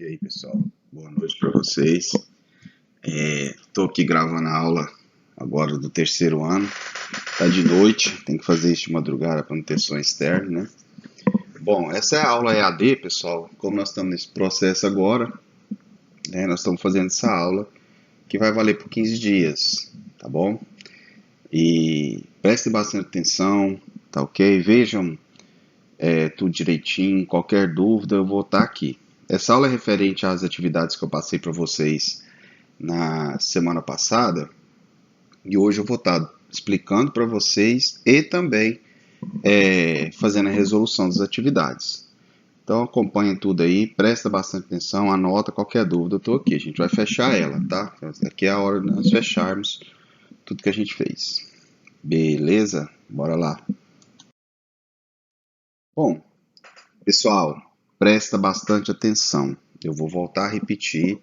E aí, pessoal, boa noite para vocês. Estou aqui gravando a aula agora do terceiro ano. Tá de noite, tem que fazer isso de madrugada para não ter som externo, né? Bom, essa é a aula EAD, pessoal. Como nós estamos nesse processo agora, né, nós estamos fazendo essa aula que vai valer por 15 dias, tá bom? E prestem bastante atenção, tá ok? Vejam tudo direitinho. Qualquer dúvida, eu vou estar aqui. Essa aula é referente às atividades que eu passei para vocês na semana passada, e hoje eu vou estar explicando para vocês e também fazendo a resolução das atividades. Então acompanhem tudo aí, presta bastante atenção, anota qualquer dúvida, eu estou aqui, a gente vai fechar ela, tá? Aqui é a hora de nós fecharmos tudo que a gente fez. Beleza? Bora lá. Bom, pessoal, presta bastante atenção. Eu vou voltar a repetir,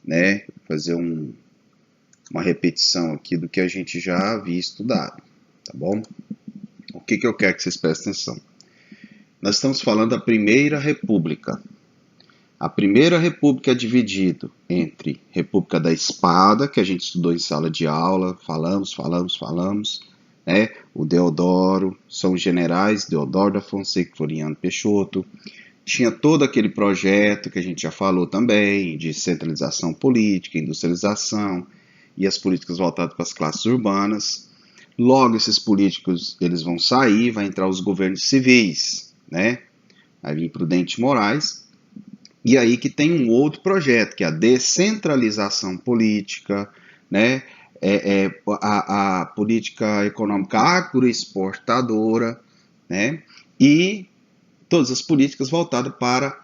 né? Fazer uma repetição aqui do que a gente já havia estudado, tá bom? O que eu quero que vocês prestem atenção? Nós estamos falando da Primeira República. A Primeira República é dividida entre República da Espada, que a gente estudou em sala de aula, falamos, né? O Deodoro, são os generais Deodoro da Fonseca e Floriano Peixoto. Tinha todo aquele projeto que a gente já falou também, de centralização política, industrialização e as políticas voltadas para as classes urbanas. Logo, esses políticos eles vão sair, vai entrar os governos civis, né? Vai vir Prudente Moraes. E aí que tem um outro projeto, que é a descentralização política, né? A política econômica agroexportadora, né? E todas as políticas voltadas para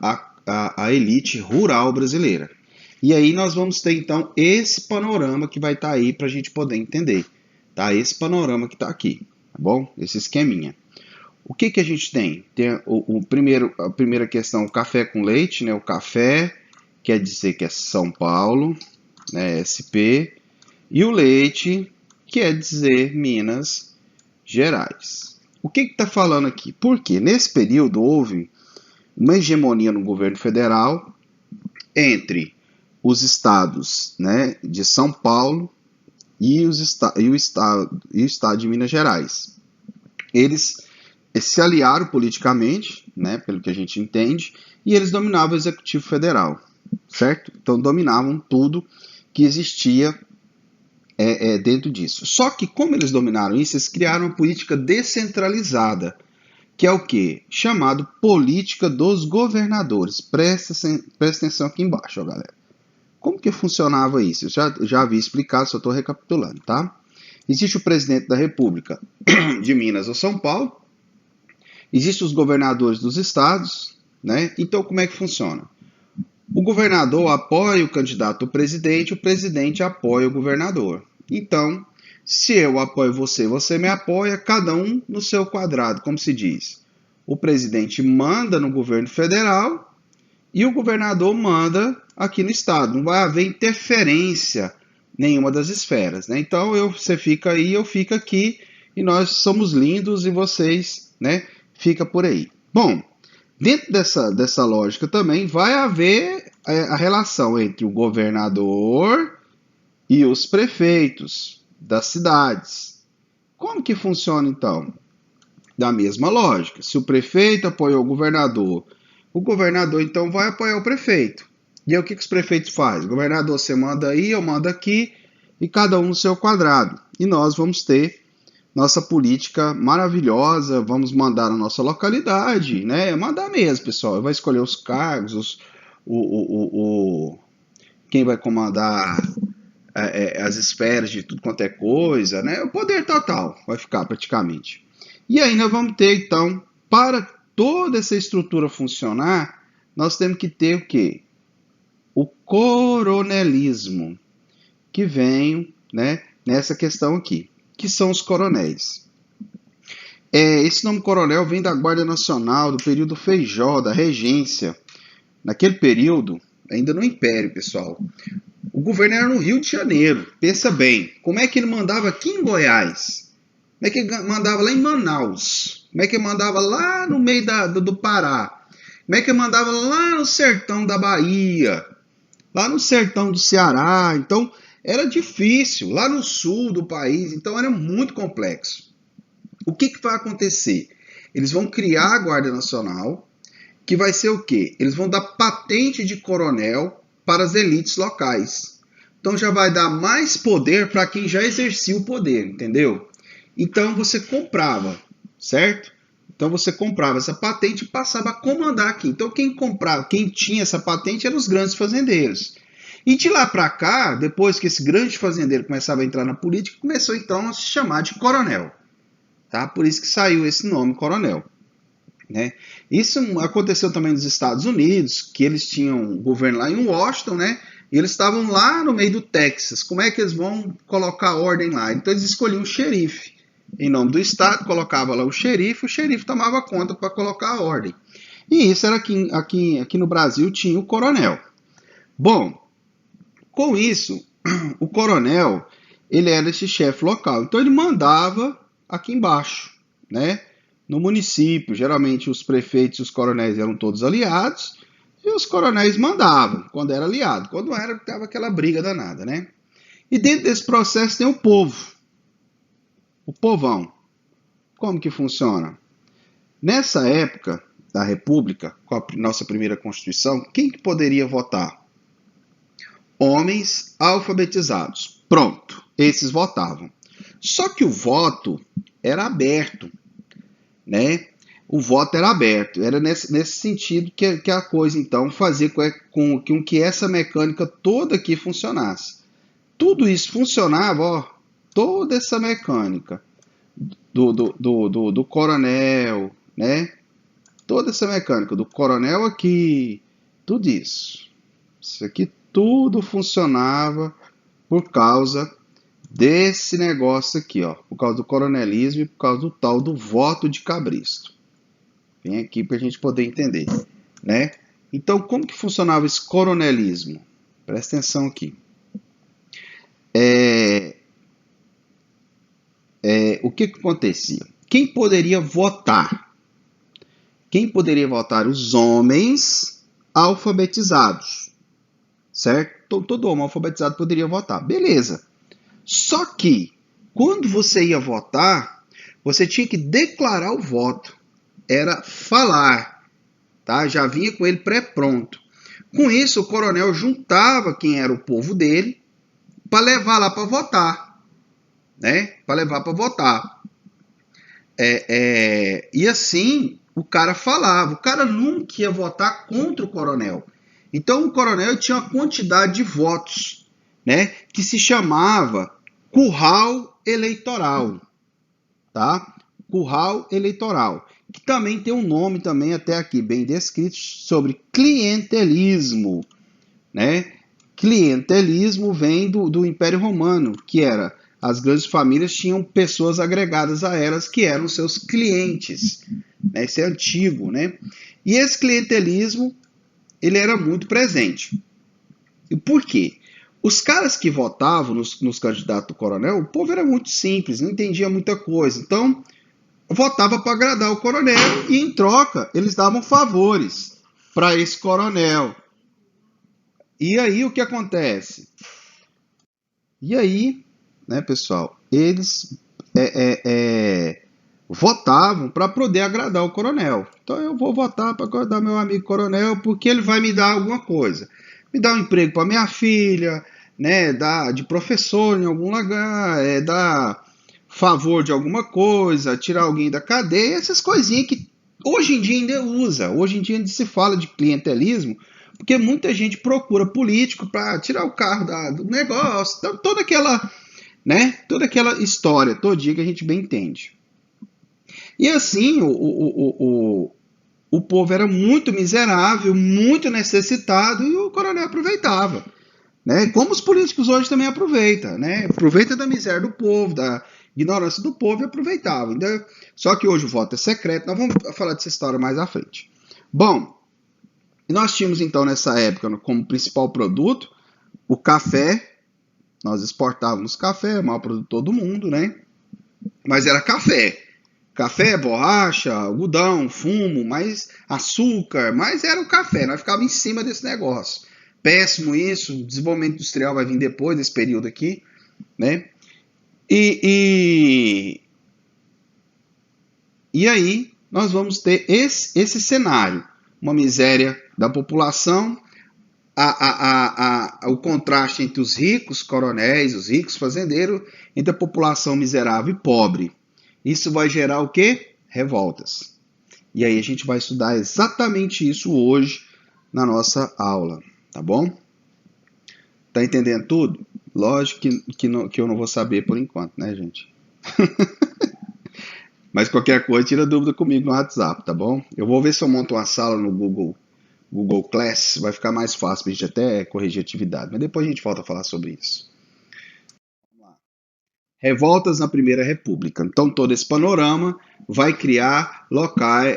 a elite rural brasileira. E aí nós vamos ter, então, esse panorama que vai estar aí para a gente poder entender. Tá? Esse panorama que está aqui, tá bom? Esse esqueminha. O que a gente tem? Tem a primeira questão, o café com leite, né? O café quer dizer que é São Paulo, né? SP, e o leite quer dizer Minas Gerais. O que está falando aqui? Porque nesse período houve uma hegemonia no governo federal entre os estados, né, de São Paulo e o estado de Minas Gerais. Eles se aliaram politicamente, né, pelo que a gente entende, e eles dominavam o executivo federal, certo? Então dominavam tudo que existia dentro disso. Só que como eles dominaram isso, eles criaram uma política descentralizada, que é o quê? Chamado política dos governadores. Presta atenção aqui embaixo, ó, galera. Como que funcionava isso? Eu já havia explicado, só estou recapitulando, tá? Existe o presidente da República de Minas ou São Paulo, existem os governadores dos estados, né? Então como é que funciona? O governador apoia o candidato ao presidente, o presidente apoia o governador. Então, se eu apoio você, você me apoia, cada um no seu quadrado, como se diz. O presidente manda no governo federal e o governador manda aqui no estado. Não vai haver interferência nenhuma das esferas, né? Então, você fica aí, eu fico aqui e nós somos lindos e vocês, né, fica por aí. Bom, dentro dessa lógica também vai haver a relação entre o governador e os prefeitos das cidades. Como que funciona então? Da mesma lógica. Se o prefeito apoiou o governador então vai apoiar o prefeito. E aí o que os prefeitos fazem? O governador, você manda aí, eu mando aqui, e cada um no seu quadrado. E nós vamos ter nossa política maravilhosa, vamos mandar na nossa localidade, né? Mandar mesmo, pessoal. Vai escolher os cargos, quem vai comandar as esferas de tudo quanto é coisa, né? O poder total vai ficar praticamente. E aí nós vamos ter, então, para toda essa estrutura funcionar, nós temos que ter o quê? O coronelismo, que vem, né, nessa questão aqui, que são os coronéis. Esse nome coronel vem da Guarda Nacional, do período Feijó, da regência. Naquele período, ainda no Império, pessoal, o governo era no Rio de Janeiro. Pensa bem, como é que ele mandava aqui em Goiás? Como é que ele mandava lá em Manaus? Como é que ele mandava lá no meio do Pará? Como é que mandava lá no sertão da Bahia, lá no sertão do Ceará? Então, era difícil, lá no sul do país, então era muito complexo. O que vai acontecer? Eles vão criar a Guarda Nacional, que vai ser o quê? Eles vão dar patente de coronel para as elites locais. Então já vai dar mais poder para quem já exercia o poder, entendeu? Então você comprava, certo? Então você comprava essa patente e passava a comandar aqui. Então quem comprava, quem tinha essa patente eram os grandes fazendeiros. E de lá para cá, depois que esse grande fazendeiro começava a entrar na política, começou então a se chamar de coronel. Tá? Por isso que saiu esse nome, coronel. Né? Isso aconteceu também nos Estados Unidos, que eles tinham um governo lá em Washington, né? E eles estavam lá no meio do Texas. Como é que eles vão colocar ordem lá? Então eles escolhiam um xerife. Em nome do estado, colocava lá o xerife tomava conta para colocar a ordem. E isso era aqui no Brasil tinha o coronel. Bom, com isso, o coronel, ele era esse chefe local. Então ele mandava aqui embaixo, né? No município, geralmente os prefeitos e os coronéis eram todos aliados, e os coronéis mandavam, quando era aliado. Quando não era, tava aquela briga danada, né? E dentro desse processo tem o povo, o povão. Como que funciona? Nessa época da República, com a nossa primeira Constituição, quem que poderia votar? Homens alfabetizados. Pronto, esses votavam. Só que o voto era aberto, né? O voto era aberto, era nesse sentido que a coisa, então, fazia com que essa mecânica toda aqui funcionasse. Tudo isso funcionava, ó, toda essa mecânica do coronel, né? Toda essa mecânica do coronel aqui, tudo isso. Isso aqui tudo funcionava por causa desse negócio aqui, ó, por causa do coronelismo e por causa do tal do voto de cabresto. Vem aqui para a gente poder entender, né? Então, como que funcionava esse coronelismo? Presta atenção aqui. O que acontecia? Quem poderia votar? Quem poderia votar? Os homens alfabetizados, certo? Todo homem alfabetizado poderia votar, beleza. Só que, quando você ia votar, você tinha que declarar o voto. Era falar, tá? Já vinha com ele pré-pronto. Com isso, o coronel juntava quem era o povo dele para levar lá para votar, né? Para levar para votar. E assim, o cara falava. O cara nunca ia votar contra o coronel. Então, o coronel tinha uma quantidade de votos, né? Que se chamava curral eleitoral, tá? Curral eleitoral, que também tem um nome também até aqui bem descrito sobre clientelismo, né? Clientelismo vem do Império Romano, que era as grandes famílias tinham pessoas agregadas a elas que eram seus clientes, né? Isso é antigo, né? E esse clientelismo ele era muito presente. E por quê? Os caras que votavam nos candidatos do coronel, o povo era muito simples, não entendia muita coisa. Então, votava para agradar o coronel e, em troca, eles davam favores para esse coronel. E aí, o que acontece? E aí, né, pessoal, eles votavam para poder agradar o coronel. Então, eu vou votar para agradar meu amigo coronel porque ele vai me dar alguma coisa. Me dar um emprego para minha filha, né, dar de professor em algum lugar, dar favor de alguma coisa, tirar alguém da cadeia, essas coisinhas que hoje em dia ainda usa. Hoje em dia ainda se fala de clientelismo, porque muita gente procura político para tirar o carro do negócio, então, toda aquela história todinha que a gente bem entende. E assim, o povo era muito miserável, muito necessitado, e o coronel aproveitava. Né? Como os políticos hoje também aproveitam, né? Aproveita da miséria do povo, da ignorância do povo e aproveitava. Então, só que hoje o voto é secreto, nós vamos falar dessa história mais à frente. Bom, nós tínhamos então nessa época como principal produto o café, nós exportávamos café, o maior produtor do mundo, né? Mas era café. café, borracha, algodão, fumo, mais açúcar, mas era o café, nós ficávamos em cima desse negócio. Péssimo isso, o desenvolvimento industrial vai vir depois desse período aqui, né? E aí nós vamos ter esse cenário, uma miséria da população, o contraste entre os ricos coronéis, os ricos fazendeiros, entre a população miserável e pobre. Isso vai gerar o quê? Revoltas. E aí a gente vai estudar exatamente isso hoje na nossa aula, tá bom? Tá entendendo tudo? Lógico que eu não vou saber por enquanto, né, gente? Mas qualquer coisa, tira dúvida comigo no WhatsApp, tá bom? Eu vou ver se eu monto uma sala no Google Class, vai ficar mais fácil pra gente até corrigir a atividade. Mas depois a gente volta a falar sobre isso. Revoltas na Primeira República. Então, todo esse panorama vai criar locais,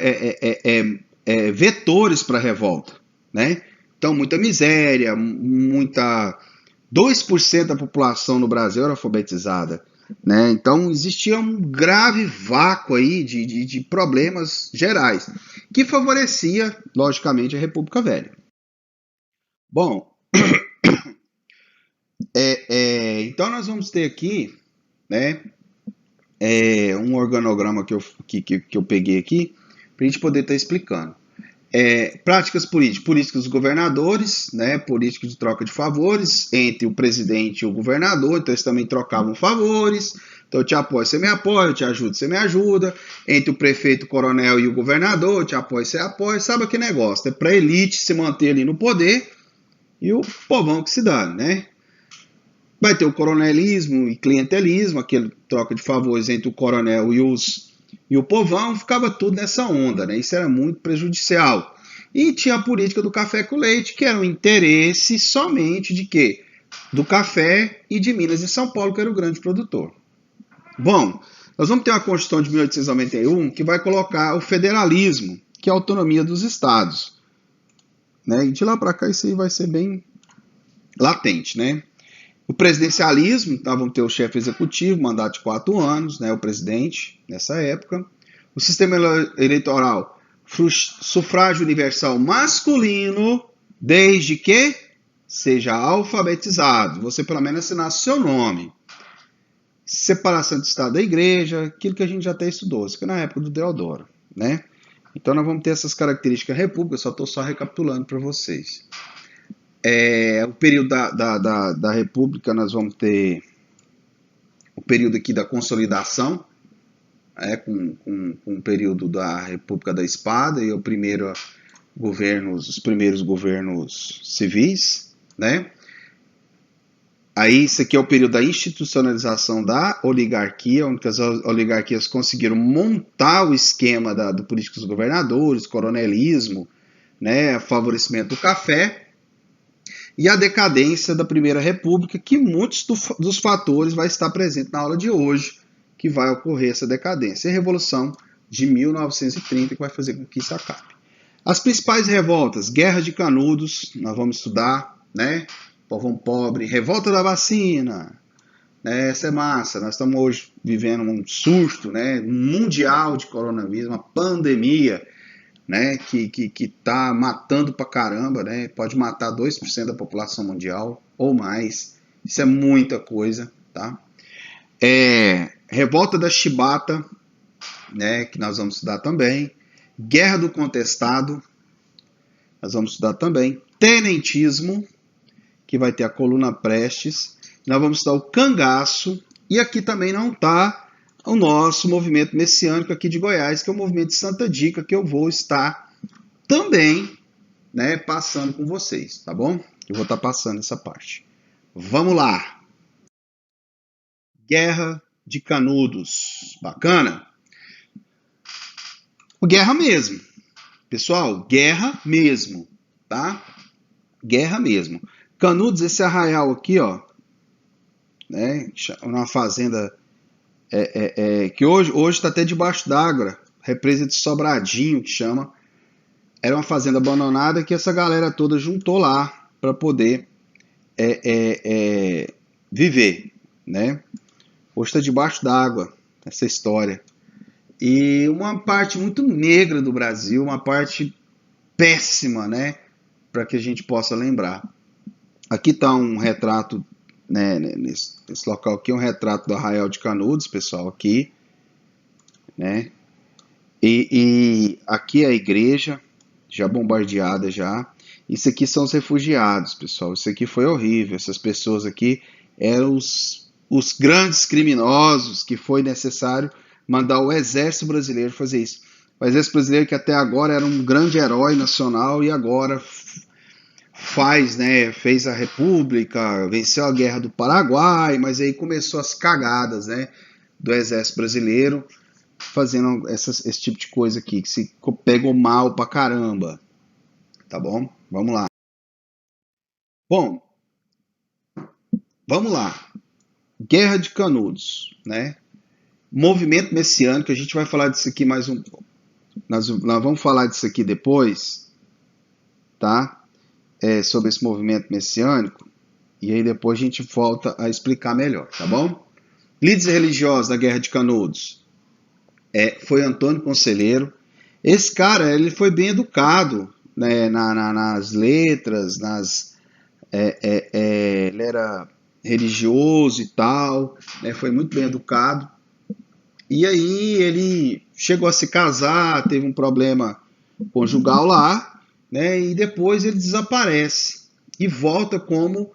vetores para revolta, né? Então, muita miséria, 2% da população no Brasil era alfabetizada, né? Então, existia um grave vácuo aí de problemas gerais, que favorecia, logicamente, a República Velha. Bom, então nós vamos ter aqui, né, um organograma que eu peguei aqui, para a gente poder estar explicando. Práticas políticas dos governadores, né, política de troca de favores entre o presidente e o governador, então eles também trocavam favores, então eu te apoio, você me apoia, eu te ajudo, você me ajuda, entre o prefeito, o coronel e o governador, eu te apoio, você apoia, sabe que negócio, é para a elite se manter ali no poder e o povão que se dá, né? Vai ter o coronelismo e clientelismo, aquele troca de favores entre o coronel e o povão, ficava tudo nessa onda, né? Isso era muito prejudicial. E tinha a política do café com leite, que era um interesse somente de quê? Do café e de Minas e São Paulo, que era o grande produtor. Bom, nós vamos ter uma Constituição de 1891 que vai colocar o federalismo, que é a autonomia dos estados. Né? E de lá para cá isso aí vai ser bem latente, né? O presidencialismo, então vamos ter o chefe executivo, mandato de 4 anos, né, o presidente, nessa época. O sistema eleitoral, sufrágio universal masculino, desde que seja alfabetizado. Você pelo menos assinasse seu nome. Separação de Estado da Igreja, aquilo que a gente já até estudou, isso que é na época do Deodoro, né? Então nós vamos ter essas características da República, só estou recapitulando para vocês. O período da República, nós vamos ter o período aqui da consolidação, com o período da República da Espada e os primeiros governos civis, né? Aí, isso aqui é o período da institucionalização da oligarquia, onde as oligarquias conseguiram montar o esquema do político dos governadores, coronelismo, né, favorecimento do café, e a decadência da Primeira República, que muitos dos fatores vai estar presente na aula de hoje, que vai ocorrer essa decadência. E a Revolução de 1930, que vai fazer com que isso acabe. As principais revoltas, Guerra de Canudos, nós vamos estudar, né? Povão pobre, revolta da vacina, né? Essa é massa. Nós estamos hoje vivendo um surto, né, mundial de coronavírus, uma pandemia, né, que está matando pra caramba, né? Pode matar 2% da população mundial ou mais. Isso é muita coisa, tá? Revolta da Chibata, né, que nós vamos estudar também. Guerra do Contestado, nós vamos estudar também. Tenentismo, que vai ter a coluna Prestes. Nós vamos estudar o cangaço. E aqui também não está o nosso movimento messiânico aqui de Goiás, que é o movimento de Santa Dica, que eu vou estar também, né, passando com vocês, tá bom? Eu vou estar passando essa parte. Vamos lá. Guerra de Canudos. Bacana? Guerra mesmo. Pessoal, guerra mesmo, tá? Guerra mesmo. Canudos, esse arraial aqui, ó, né, uma fazenda que hoje está até debaixo d'água, represa de Sobradinho, que chama. Era uma fazenda abandonada que essa galera toda juntou lá para poder viver, né? Hoje está debaixo d'água essa história. e uma parte muito negra do Brasil, uma parte péssima, né, para que a gente possa lembrar. Aqui está um retrato, né, nesse local aqui, um retrato do Arraial de Canudos, pessoal, aqui, né, e aqui é a igreja, já bombardeada já. Isso aqui são os refugiados, pessoal, isso aqui foi horrível, essas pessoas aqui eram os grandes criminosos que foi necessário mandar o exército brasileiro fazer isso. O exército brasileiro que até agora era um grande herói nacional e agora fez a república, venceu a guerra do Paraguai, mas aí começou as cagadas, né, do exército brasileiro, fazendo esse tipo de coisa aqui, que se pegou mal pra caramba, tá bom? Vamos lá. Bom, vamos lá. Guerra de Canudos, né? Movimento messiânico, a gente vai falar disso aqui mais um pouco. Nós vamos falar disso aqui depois, tá? Sobre esse movimento messiânico, e aí depois a gente volta a explicar melhor, tá bom? Líderes religiosos da Guerra de Canudos, foi Antônio Conselheiro. Esse cara, ele foi bem educado, né, nas letras, ele era religioso e tal, né, foi muito bem educado. E aí ele chegou a se casar, teve um problema conjugal lá, né, e depois ele desaparece e volta como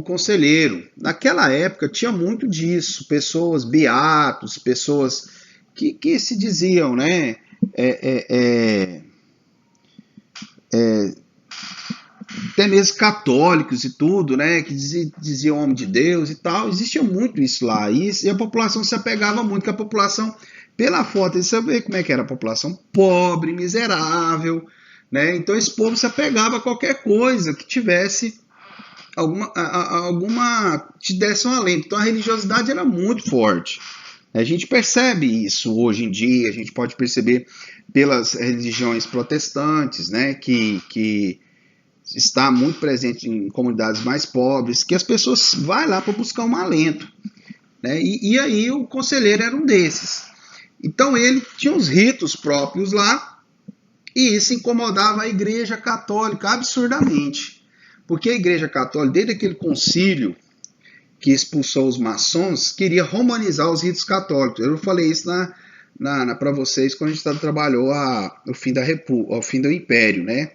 conselheiro. Naquela época tinha muito disso, pessoas beatos, pessoas que se diziam, né, até mesmo católicos e tudo, né, que diziam homem de Deus e tal, existia muito isso lá, e a população se apegava muito, que a população, pela foto, você vê como é que era a população pobre, miserável, né, então esse povo se apegava a qualquer coisa que tivesse te desse um alento, então a religiosidade era muito forte. A gente percebe isso hoje em dia, a gente pode perceber pelas religiões protestantes, né, que está muito presente em comunidades mais pobres, que as pessoas vão lá para buscar um alento, né, e aí o conselheiro era um desses. Então ele tinha os ritos próprios lá, e isso incomodava a Igreja Católica absurdamente, porque a Igreja Católica, desde aquele concílio que expulsou os maçons, queria romanizar os ritos católicos. Eu falei isso para vocês quando a gente trabalhou o fim da República, o fim do Império, né?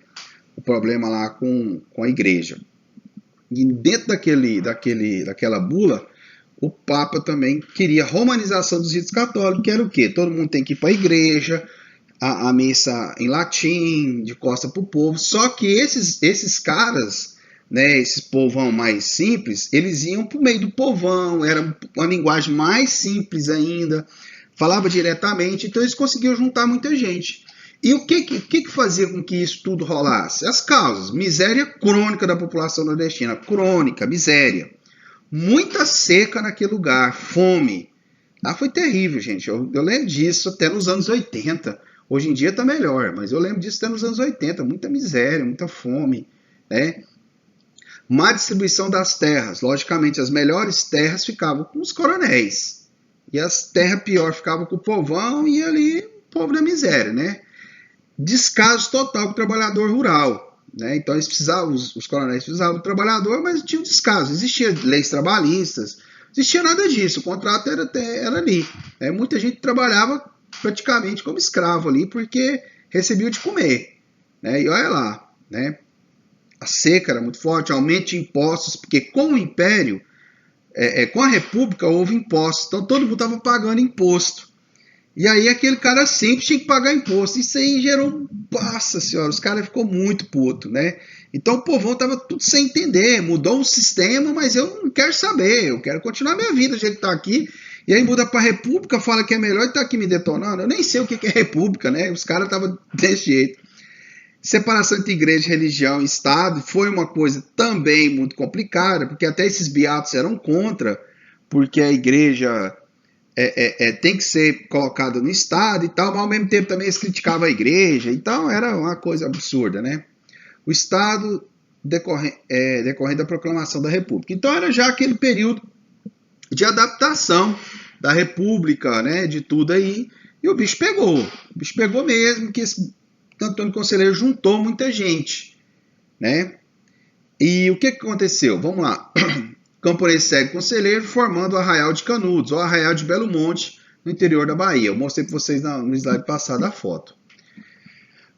O problema lá com a igreja. E dentro daquela bula, o Papa também queria a romanização dos ritos católicos, que era o quê? Todo mundo tem que ir para a igreja, a missa em latim, de costa para o povo. Só que esses caras, né, esse povão mais simples, eles iam por meio do povão, era uma linguagem mais simples ainda, falava diretamente, então eles conseguiam juntar muita gente. E o que fazia com que isso tudo rolasse? As causas: miséria crônica da população nordestina, crônica, miséria, muita seca naquele lugar, fome. Lá foi terrível, gente, eu lembro disso até nos anos 80, hoje em dia está melhor, mas eu lembro disso até nos anos 80, muita miséria, muita fome, né? Má distribuição das terras. Logicamente, as melhores terras ficavam com os coronéis. E as terras piores ficavam com o povão e ali o povo da miséria, né? Descaso total com o trabalhador rural, né? Então eles precisavam, os coronéis precisavam do trabalhador, mas tinha um descaso. Existia leis trabalhistas, não existia nada disso. O contrato era ali. Muita gente trabalhava praticamente como escravo ali, porque recebia de comer, né? E olha lá, né? A seca era muito forte, aumento de impostos, porque com o Império, com a República, houve impostos, então todo mundo estava pagando imposto. E aí aquele cara sempre tinha que pagar imposto. Isso aí gerou, nossa senhora, os caras ficou muito puto, né? Então o povão estava tudo sem entender, mudou o sistema, mas eu não quero saber, eu quero continuar minha vida do jeito que está aqui. E aí muda para a República, fala que é melhor e está aqui me detonando. Eu nem sei o que é República, né? Os caras estavam desse jeito. Separação entre igreja, religião e Estado foi uma coisa também muito complicada, porque até esses beatos eram contra, porque a igreja tem que ser colocada no Estado e tal, mas ao mesmo tempo também eles criticavam a igreja, então era uma coisa absurda, né? O Estado decorrente da proclamação da República. Então era já aquele período de adaptação da República, né, de tudo aí, E o bicho pegou. O bicho pegou mesmo, que esse Antônio Conselheiro juntou muita gente, né? E o que aconteceu? Vamos lá. Camponês segue Conselheiro formando o Arraial de Canudos, ou Arraial de Belo Monte, no interior da Bahia. Eu mostrei para vocês no slide passado a foto.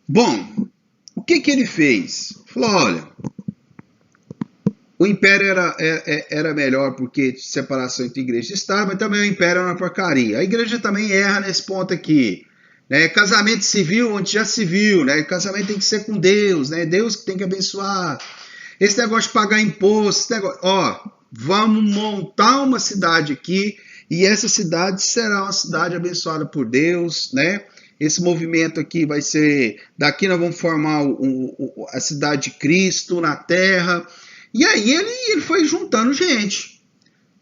Bom, o que ele fez? Falou, olha, o Império era melhor porque tinha separação entre igreja e Estado, mas também o Império era uma porcaria. A igreja também erra nesse ponto aqui. Né? Casamento civil, onde já se viu, né? Casamento tem que ser com Deus, né? Deus que tem que abençoar. Esse negócio de pagar imposto, esse negócio, vamos montar uma cidade aqui e essa cidade será uma cidade abençoada por Deus, né? Esse movimento aqui vai ser, daqui nós vamos formar a cidade de Cristo na Terra. E aí ele foi juntando gente.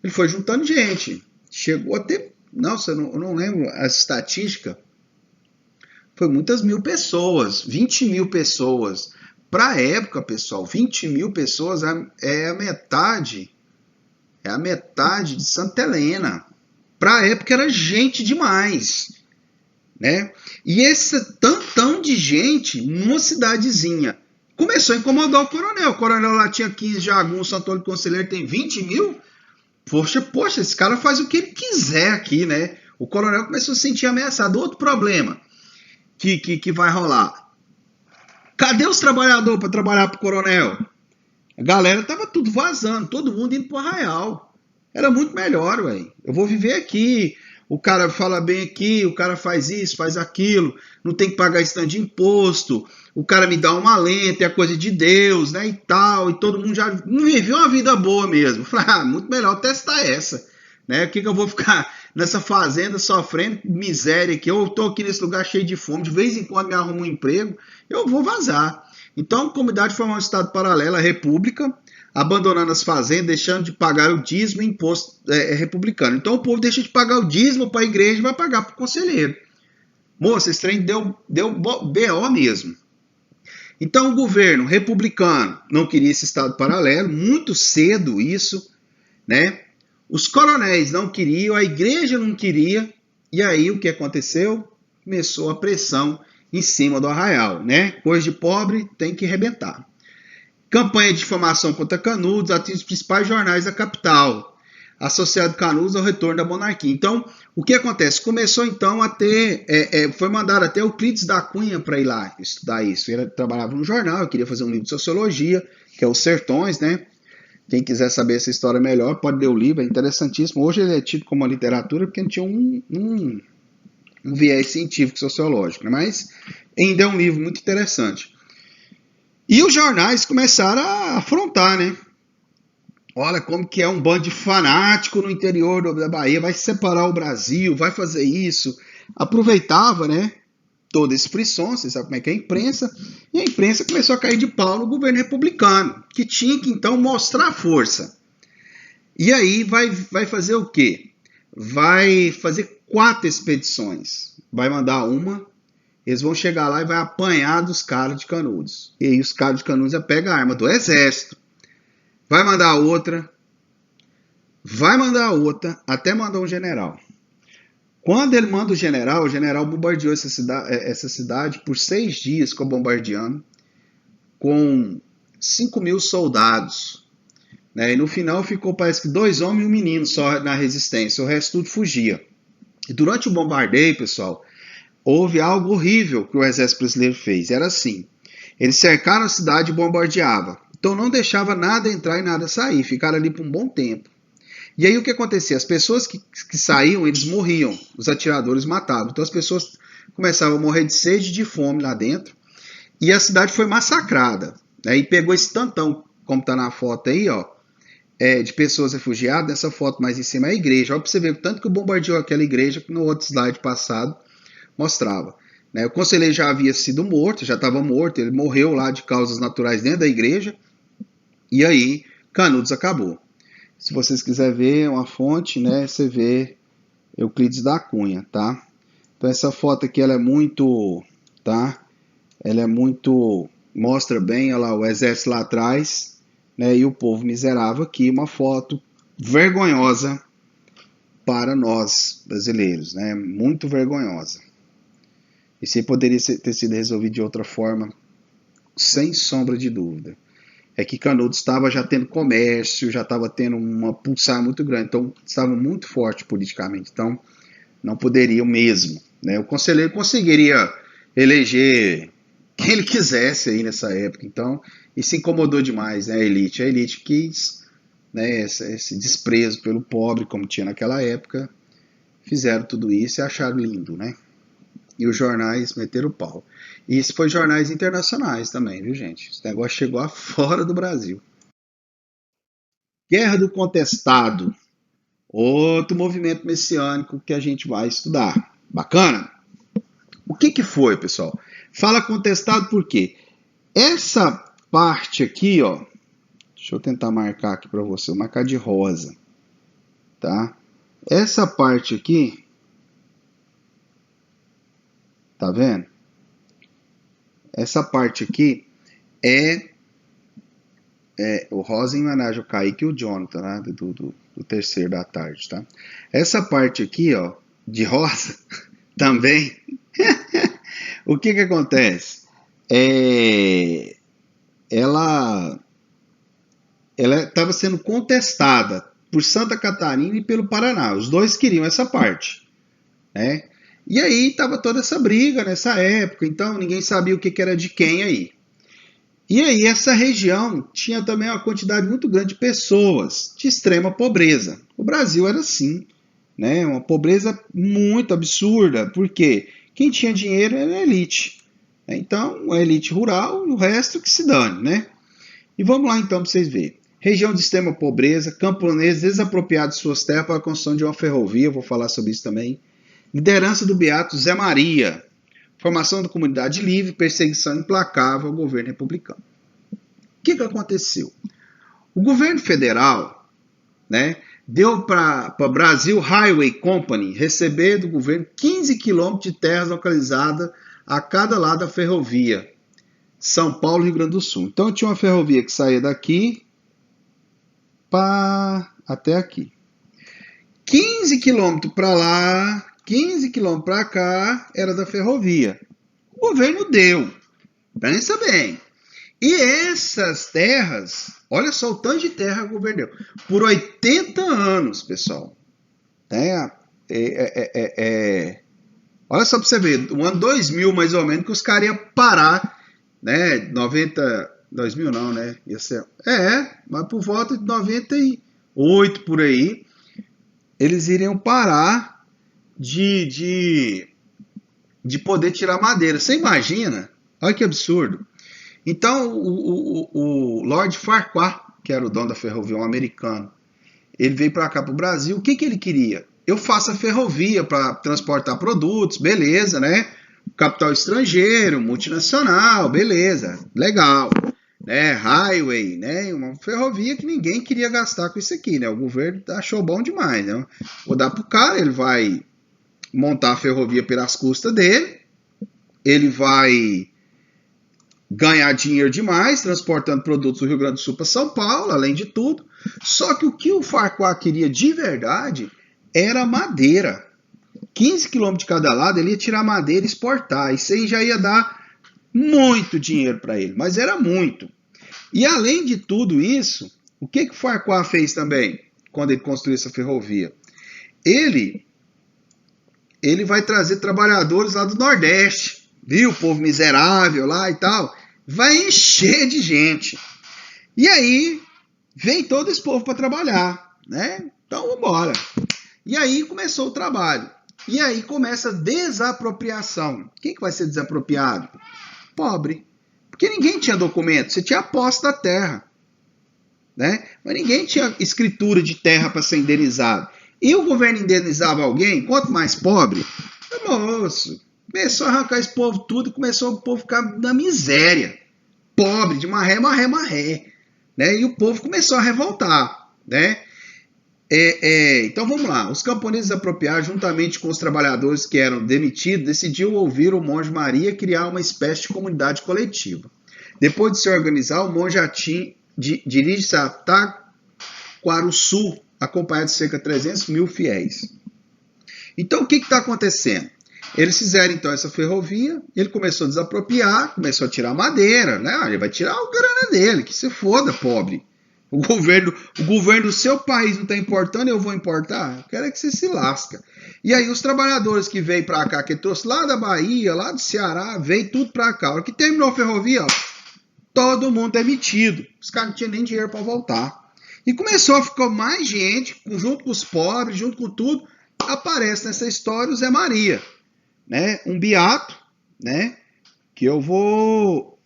Ele foi juntando gente. Chegou a ter, nossa, eu não lembro a estatística. Foi muitas mil pessoas, 20 mil pessoas. Para a época, pessoal, 20 mil pessoas é a metade de Santa Helena. Para a época era gente demais, né? E esse tantão de gente numa cidadezinha começou a incomodar o coronel. O coronel lá tinha 15 jagunços, o Antônio Conselheiro tem 20 mil. Poxa, esse cara faz o que ele quiser aqui, né? O coronel começou a se sentir ameaçado. Outro problema que vai rolar. Cadê os trabalhadores para trabalhar para o coronel? A galera tava tudo vazando, todo mundo indo para o Arraial. Era muito melhor, ué. Eu vou viver aqui. O cara fala bem aqui, o cara faz isso, faz aquilo, não tem que pagar esse tanto de imposto, o cara me dá um alento, é a coisa de Deus, né, e tal, e todo mundo já viveu uma vida boa mesmo. Eu falei, muito melhor testar essa, né, o que eu vou ficar nessa fazenda sofrendo miséria aqui, eu tô aqui nesse lugar cheio de fome, de vez em quando me arrumo um emprego, eu vou vazar. Então a comunidade formou um estado paralelo à república, abandonando as fazendas, deixando de pagar o dízimo e imposto republicano. Então o povo deixa de pagar o dízimo para a igreja e vai pagar para o conselheiro. Moça, esse trem deu BO mesmo. Então o governo republicano não queria esse estado paralelo, muito cedo isso, né? Os coronéis não queriam, a igreja não queria, e aí o que aconteceu? Começou a pressão em cima do Arraial, né? Coisa de pobre tem que arrebentar. Campanha de difamação contra Canudos atinge os principais jornais da capital, associado Canudos ao retorno da monarquia. Então, o que acontece? Começou então a ter, foi mandado até Euclides da Cunha para ir lá estudar isso. Ele trabalhava no jornal, eu queria fazer um livro de sociologia, que é Os Sertões, né? Quem quiser saber essa história melhor, pode ler o livro, é interessantíssimo. Hoje ele é tido como uma literatura porque não tinha um viés científico sociológico, né? Mas ainda é um livro muito interessante. E os jornais começaram a afrontar, né? Olha como que é um bando de fanático no interior da Bahia, vai separar o Brasil, vai fazer isso. Aproveitava, né? Todo esse frisson, você sabe como é que é a imprensa, e a imprensa começou a cair de pau no governo republicano, que tinha que então mostrar força. E aí vai fazer o quê? Vai fazer 4 expedições. Vai mandar uma. Eles vão chegar lá e vai apanhar dos caras de Canudos. E aí os caras de Canudos já pegam a arma do exército. Vai mandar outra. Vai mandar outra. Até mandar um general. Quando ele manda o general bombardeou essa cidade por 6 dias, ficou bombardeando. Com 5 mil soldados. Né? E no final ficou, parece que 2 homens e um menino só na resistência. O resto tudo fugia. E durante o bombardeio, pessoal, houve algo horrível que o exército brasileiro fez. Era assim, eles cercaram a cidade e bombardeavam. Então não deixava nada entrar e nada sair. Ficaram ali por um bom tempo. E aí o que acontecia? As pessoas que saíam, eles morriam. Os atiradores matavam. Então as pessoas começavam a morrer de sede e de fome lá dentro. E a cidade foi massacrada. Né? E pegou esse tantão, como está na foto aí, ó, de pessoas refugiadas. Nessa foto mais em cima é a igreja. Olha para você ver o tanto que bombardeou aquela igreja, que no outro slide passado mostrava. Né? O conselheiro já havia sido morto, já estava morto, ele morreu lá de causas naturais dentro da igreja, e aí Canudos acabou. Se vocês quiserem ver uma fonte, né, você vê Euclides da Cunha, tá? Então essa foto aqui, ela é muito, tá? Ela é muito, mostra bem, olha lá, o exército lá atrás, né, e o povo miserável aqui, uma foto vergonhosa para nós brasileiros, né? Muito vergonhosa. Isso aí poderia ter sido resolvido de outra forma, sem sombra de dúvida. É que Canudos estava já tendo comércio, já estava tendo uma pulsar muito grande, então estava muito forte politicamente, então não poderiam mesmo, né? O conselheiro conseguiria eleger quem ele quisesse aí nessa época, então isso incomodou demais, né, a elite quis, né, esse desprezo pelo pobre, como tinha naquela época, fizeram tudo isso e acharam lindo, né? E os jornais meteram o pau. E isso foi jornais internacionais também, viu, gente? Esse negócio chegou a fora do Brasil. Guerra do Contestado, outro movimento messiânico que a gente vai estudar. Bacana? O que foi, pessoal? Fala contestado por quê? Essa parte aqui, ó, deixa eu tentar marcar aqui para você, vou marcar de rosa, tá? Essa parte aqui, tá vendo? Essa parte aqui é o rosa em homenagem ao Kaique e o Jonathan, né? do terceiro da tarde, tá? Essa parte aqui, ó, de rosa, também, o que acontece? Ela estava sendo contestada por Santa Catarina e pelo Paraná. Os dois queriam essa parte, né? E aí estava toda essa briga nessa época, então ninguém sabia o que era de quem aí. E aí essa região tinha também uma quantidade muito grande de pessoas de extrema pobreza. O Brasil era assim, né? Uma pobreza muito absurda, porque quem tinha dinheiro era a elite. Então, a elite rural e o resto que se dane, né? E vamos lá então para vocês verem. Região de extrema pobreza, camponeses desapropriados de suas terras para a construção de uma ferrovia, vou falar sobre isso também. Liderança do Beato Zé Maria, formação da comunidade livre, perseguição implacável ao governo republicano. O que aconteceu? O governo federal, né, deu para a Brasil Highway Company receber do governo 15 quilômetros de terras localizadas a cada lado da ferrovia, São Paulo e Rio Grande do Sul. Então tinha uma ferrovia que saía daqui até aqui. 15 quilômetros para lá, 15 quilômetros para cá, era da ferrovia. O governo deu. Pensa bem. E essas terras, olha só o tanto de terra que o governo deu. Por 80 anos, pessoal. Olha só para você ver, no ano 2000 mais ou menos, que os caras iam parar, né? 2000 não, né? Ia ser, mas por volta de 98 por aí, eles iriam parar de poder tirar madeira. Você imagina? Olha que absurdo. Então, o Lord Farquhar, que era o dono da ferrovia, um americano, ele veio para cá, para o Brasil. O que ele queria? Eu faço a ferrovia para transportar produtos, beleza, né? Capital estrangeiro, multinacional, beleza, legal. Né? Highway, né? Uma ferrovia que ninguém queria gastar com isso aqui, né? O governo achou bom demais, né? Vou dar pro cara, ele vai montar a ferrovia pelas custas dele, ele vai ganhar dinheiro demais, transportando produtos do Rio Grande do Sul para São Paulo, além de tudo. Só que o que o Farquhar queria de verdade era madeira. 15 quilômetros de cada lado, ele ia tirar madeira e exportar. Isso aí já ia dar muito dinheiro para ele, mas era muito. E além de tudo isso, o que o Farquhar fez também, quando ele construiu essa ferrovia? Ele vai trazer trabalhadores lá do Nordeste, viu? O povo miserável lá e tal. Vai encher de gente. E aí, vem todo esse povo para trabalhar, né? Então, vamos embora. E aí começou o trabalho. E aí começa a desapropriação. Quem que vai ser desapropriado? Pobre. Porque ninguém tinha documento. Você tinha a posse da terra, né? Mas ninguém tinha escritura de terra para ser indenizado. E o governo indenizava alguém, quanto mais pobre, moço, começou a arrancar esse povo tudo e começou o povo ficar na miséria. Pobre, de maré, né? E o povo começou a revoltar, né? Então vamos lá. Os camponeses apropriados, juntamente com os trabalhadores que eram demitidos, decidiram ouvir o monge Maria criar uma espécie de comunidade coletiva. Depois de se organizar, o monge dirige-se a Taquarussu, acompanhado de cerca de 300 mil fiéis. Então o que está acontecendo? Eles fizeram então essa ferrovia, ele começou a desapropriar, começou a tirar madeira, né? Ele vai tirar o grana dele, que se foda, pobre. O governo do seu país não está importando, eu vou importar? Eu quero é que você se lasca. E aí os trabalhadores que veio para cá, que trouxe lá da Bahia, lá do Ceará, veio tudo para cá. A hora que terminou a ferrovia, ó, todo mundo demitido. Os caras não tinham nem dinheiro para voltar. E começou a ficar mais gente, junto com os pobres, junto com tudo. Aparece nessa história o Zé Maria, né? Um beato, né? Que eu vou,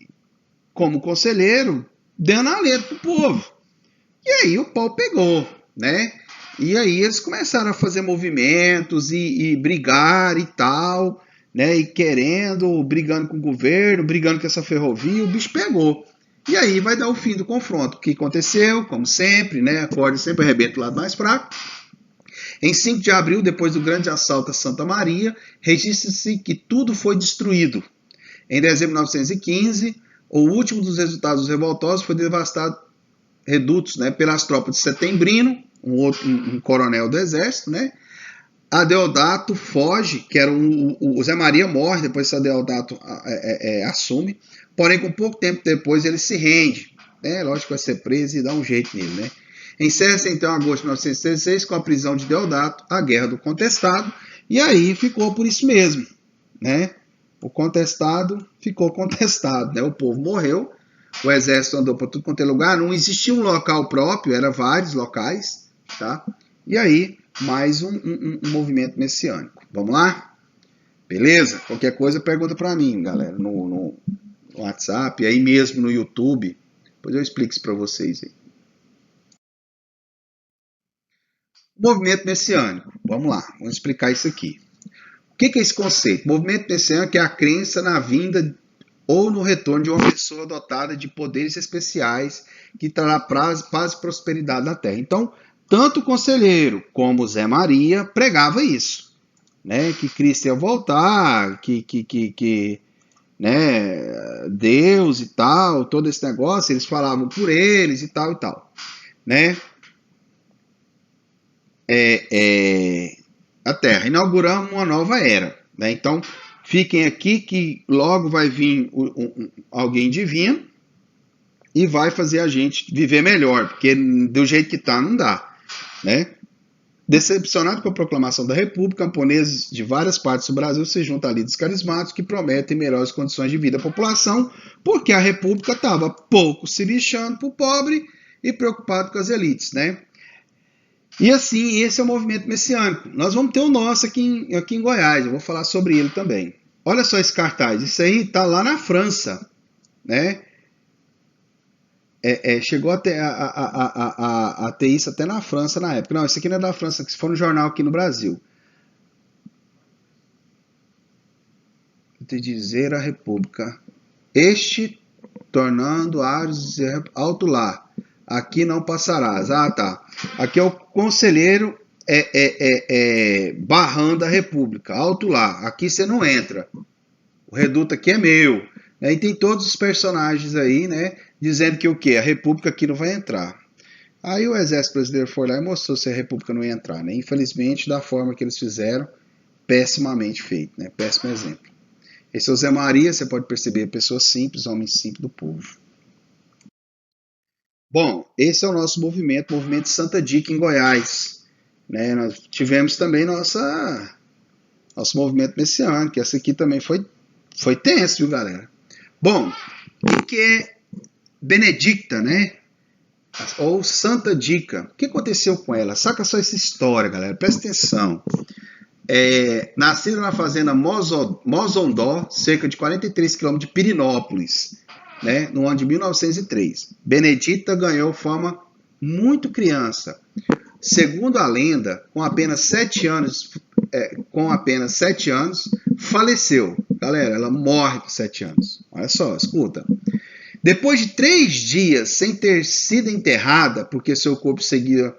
como conselheiro, dando a letra pro povo. E aí o pau pegou, né? E aí eles começaram a fazer movimentos e brigar e tal, né? E brigando com o governo, brigando com essa ferrovia, o bicho pegou. E aí vai dar o fim do confronto. O que aconteceu? Como sempre, né? A corda sempre arrebenta do lado mais fraco. Em 5 de abril, depois do grande assalto a Santa Maria, registra-se que tudo foi destruído. Em dezembro de 1915, o último dos resultados revoltosos foi devastado redutos, né, pelas tropas de Setembrino, um coronel do exército, né? Adeodato foge, que era o Zé Maria morre, depois que Adeodato assume, porém com pouco tempo depois ele se rende, né? Lógico que vai ser preso e dá um jeito nele, né? Encerra-se então em agosto de 1916 com a prisão de Deodato, a Guerra do Contestado, e aí ficou por isso mesmo, né? O contestado ficou contestado, né? O povo morreu, o exército andou para tudo quanto é lugar, não existia um local próprio, eram vários locais, tá? E aí, mais um movimento messiânico. Vamos lá? Beleza? Qualquer coisa, pergunta para mim, galera, no WhatsApp, aí mesmo no YouTube. Depois eu explico isso para vocês aí. Movimento messiânico. Vamos lá, vamos explicar isso aqui. O que é esse conceito? Movimento messiânico é a crença na vinda ou no retorno de uma pessoa dotada de poderes especiais que trará paz e prosperidade na Terra. Então, tanto o conselheiro como o Zé Maria pregava isso, né? Que Cristo ia voltar, né? Deus e tal, todo esse negócio, eles falavam por eles e tal, né? A Terra. Inauguramos uma nova era, né? Então, fiquem aqui que logo vai vir alguém divino e vai fazer a gente viver melhor, porque do jeito que tá não dá, né? Decepcionado com a proclamação da República, camponeses de várias partes do Brasil se juntam a líderes carismáticos que prometem melhores condições de vida à população, porque a República estava pouco se lixando para o pobre e preocupado com as elites, né? E assim, esse é o movimento messiânico. Nós vamos ter o nosso aqui em Goiás, eu vou falar sobre ele também. Olha só esse cartaz, isso aí está lá na França, né? Chegou a ter isso até na França na época. Não, isso aqui não é da França, isso foi no jornal aqui no Brasil. Vou te dizer a República. Este tornando Ares alto lá. Aqui não passarás. Ah, tá. Aqui é o conselheiro barrando a República. Alto lá. Aqui você não entra. O reduto aqui é meu. E tem todos os personagens aí, né? Dizendo que o quê? A República aqui não vai entrar. Aí o Exército Brasileiro foi lá e mostrou se a República não ia entrar, né? Infelizmente, da forma que eles fizeram, pessimamente feito, né? Péssimo exemplo. Esse é o Zé Maria, você pode perceber, pessoa simples, homem simples do povo. Bom, esse é o nosso movimento de Santa Dica em Goiás. Né? Nós tivemos também nosso movimento messiânico, essa aqui também foi tenso, viu, galera? Bom, o que é Benedicta, né? Ou Santa Dica. O que aconteceu com ela? Saca só essa história, galera. Presta atenção. Nascida na fazenda Mozondó, cerca de 43 quilômetros de Pirinópolis, né, no ano de 1903. Benedicta ganhou fama muito criança. Segundo a lenda, com apenas 7 anos, faleceu. Galera, ela morre com 7 anos. Olha só, escuta. Depois de 3 dias sem ter sido enterrada, porque seu corpo seguia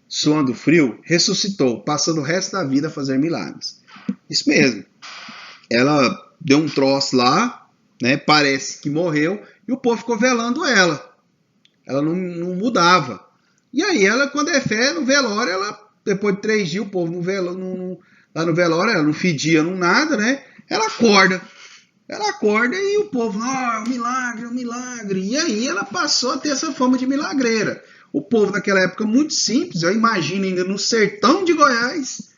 suando frio, ressuscitou, passando o resto da vida a fazer milagres. Isso mesmo. Ela deu um troço lá, né? Parece que morreu, e o povo ficou velando ela. Ela não não mudava. E aí ela, quando é fé, no velório, ela, depois de 3 dias, o povo não lá no velório, ela não fedia, não nada, né? Ela acorda. Ela acorda e o povo, um milagre, um milagre. E aí ela passou a ter essa fama de milagreira. O povo naquela época muito simples, eu imagino ainda no sertão de Goiás.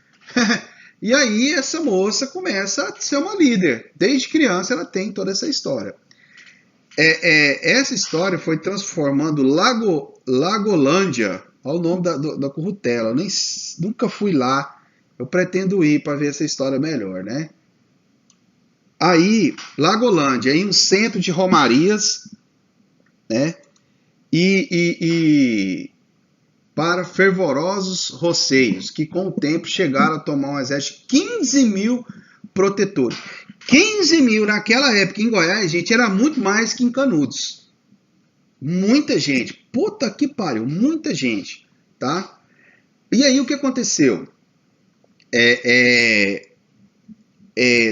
E aí essa moça começa a ser uma líder. Desde criança ela tem toda essa história. Essa história foi transformando Lagolândia ao nome da Currutela. Eu nunca fui lá. Eu pretendo ir para ver essa história melhor, né? Aí, Lagolândia, aí um centro de romarias, né? E para fervorosos roceios, que com o tempo chegaram a tomar um exército de 15 mil protetores. 15 mil naquela época em Goiás, gente, era muito mais que em Canudos. Muita gente. Puta que pariu, muita gente, tá? E aí o que aconteceu?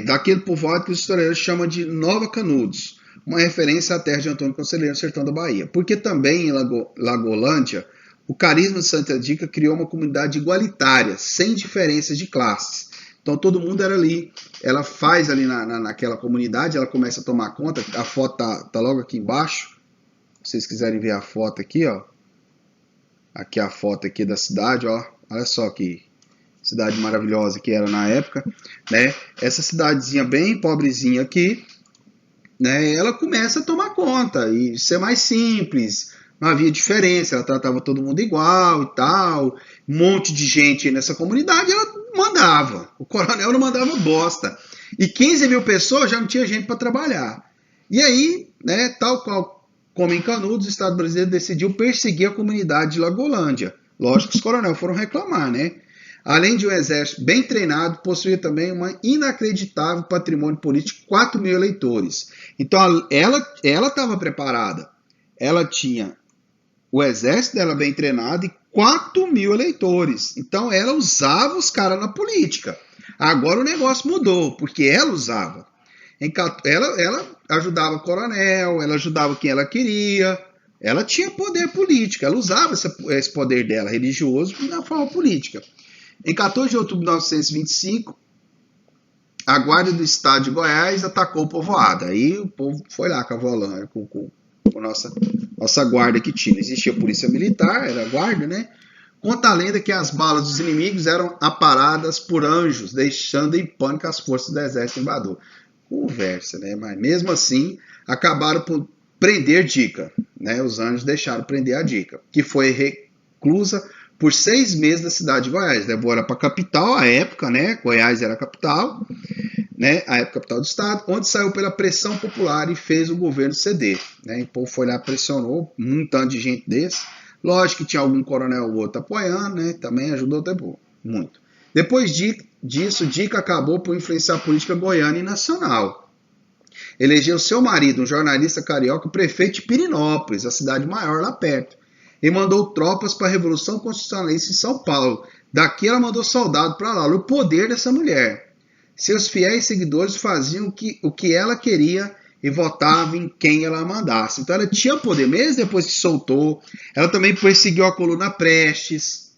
Daquele povoado que os historiadores chamam de Nova Canudos, uma referência à terra de Antônio Conselheiro, no sertão da Bahia. Porque também em Lagolândia, o carisma de Santa Dica criou uma comunidade igualitária, sem diferenças de classes. Então todo mundo era ali, ela faz ali naquela comunidade, ela começa a tomar conta, a foto tá logo aqui embaixo, se vocês quiserem ver a foto aqui, ó. Aqui a foto aqui da cidade, ó. Olha só que cidade maravilhosa que era na época, né? Essa cidadezinha bem pobrezinha aqui, né? Ela começa a tomar conta e ser mais simples, não havia diferença, ela tratava todo mundo igual e tal, um monte de gente nessa comunidade, ela mandava, o coronel não mandava bosta, e 15 mil pessoas já não tinha gente para trabalhar. E aí, né, tal qual como em Canudos, o Estado brasileiro decidiu perseguir a comunidade de Lagolândia. Lógico que os coronéis foram reclamar, né? Além de um exército bem treinado, possuía também um inacreditável patrimônio político, 4 mil eleitores. Então, ela estava preparada. Ela tinha o exército dela bem treinado e 4 mil eleitores. Então, ela usava os caras na política. Agora o negócio mudou, porque ela usava. Ela ajudava o coronel, ela ajudava quem ela queria. Ela tinha poder político, ela usava esse poder dela religioso na forma política. Em 14 de outubro de 1925, a Guarda do Estado de Goiás atacou o povoado. Aí o povo foi lá com a volante, com a nossa guarda que tinha. Não existia polícia militar, era a guarda, né? Conta a lenda que as balas dos inimigos eram aparadas por anjos, deixando em pânico as forças do exército invasor. Conversa, né? Mas mesmo assim, acabaram por prender Dica, né? Os anjos deixaram prender a Dica, que foi reclusa por 6 meses da cidade de Goiás. Levou ela para a capital, a época, né? Goiás era a capital, né? A época capital do estado, onde saiu pela pressão popular e fez o governo ceder, né? O povo foi lá, pressionou, um tanto de gente desse. Lógico que tinha algum coronel ou outro apoiando, né? Também ajudou muito. Depois disso, Dica acabou por influenciar a política goiana e nacional. Elegeu seu marido, um jornalista carioca, prefeito de Pirinópolis, a cidade maior lá perto, e mandou tropas para a Revolução Constitucionalista em São Paulo. Daqui ela mandou soldado para lá. Olha o poder dessa mulher. Seus fiéis seguidores faziam o que ela queria e votavam em quem ela mandasse. Então ela tinha poder, mesmo depois que soltou. Ela também perseguiu a coluna Prestes,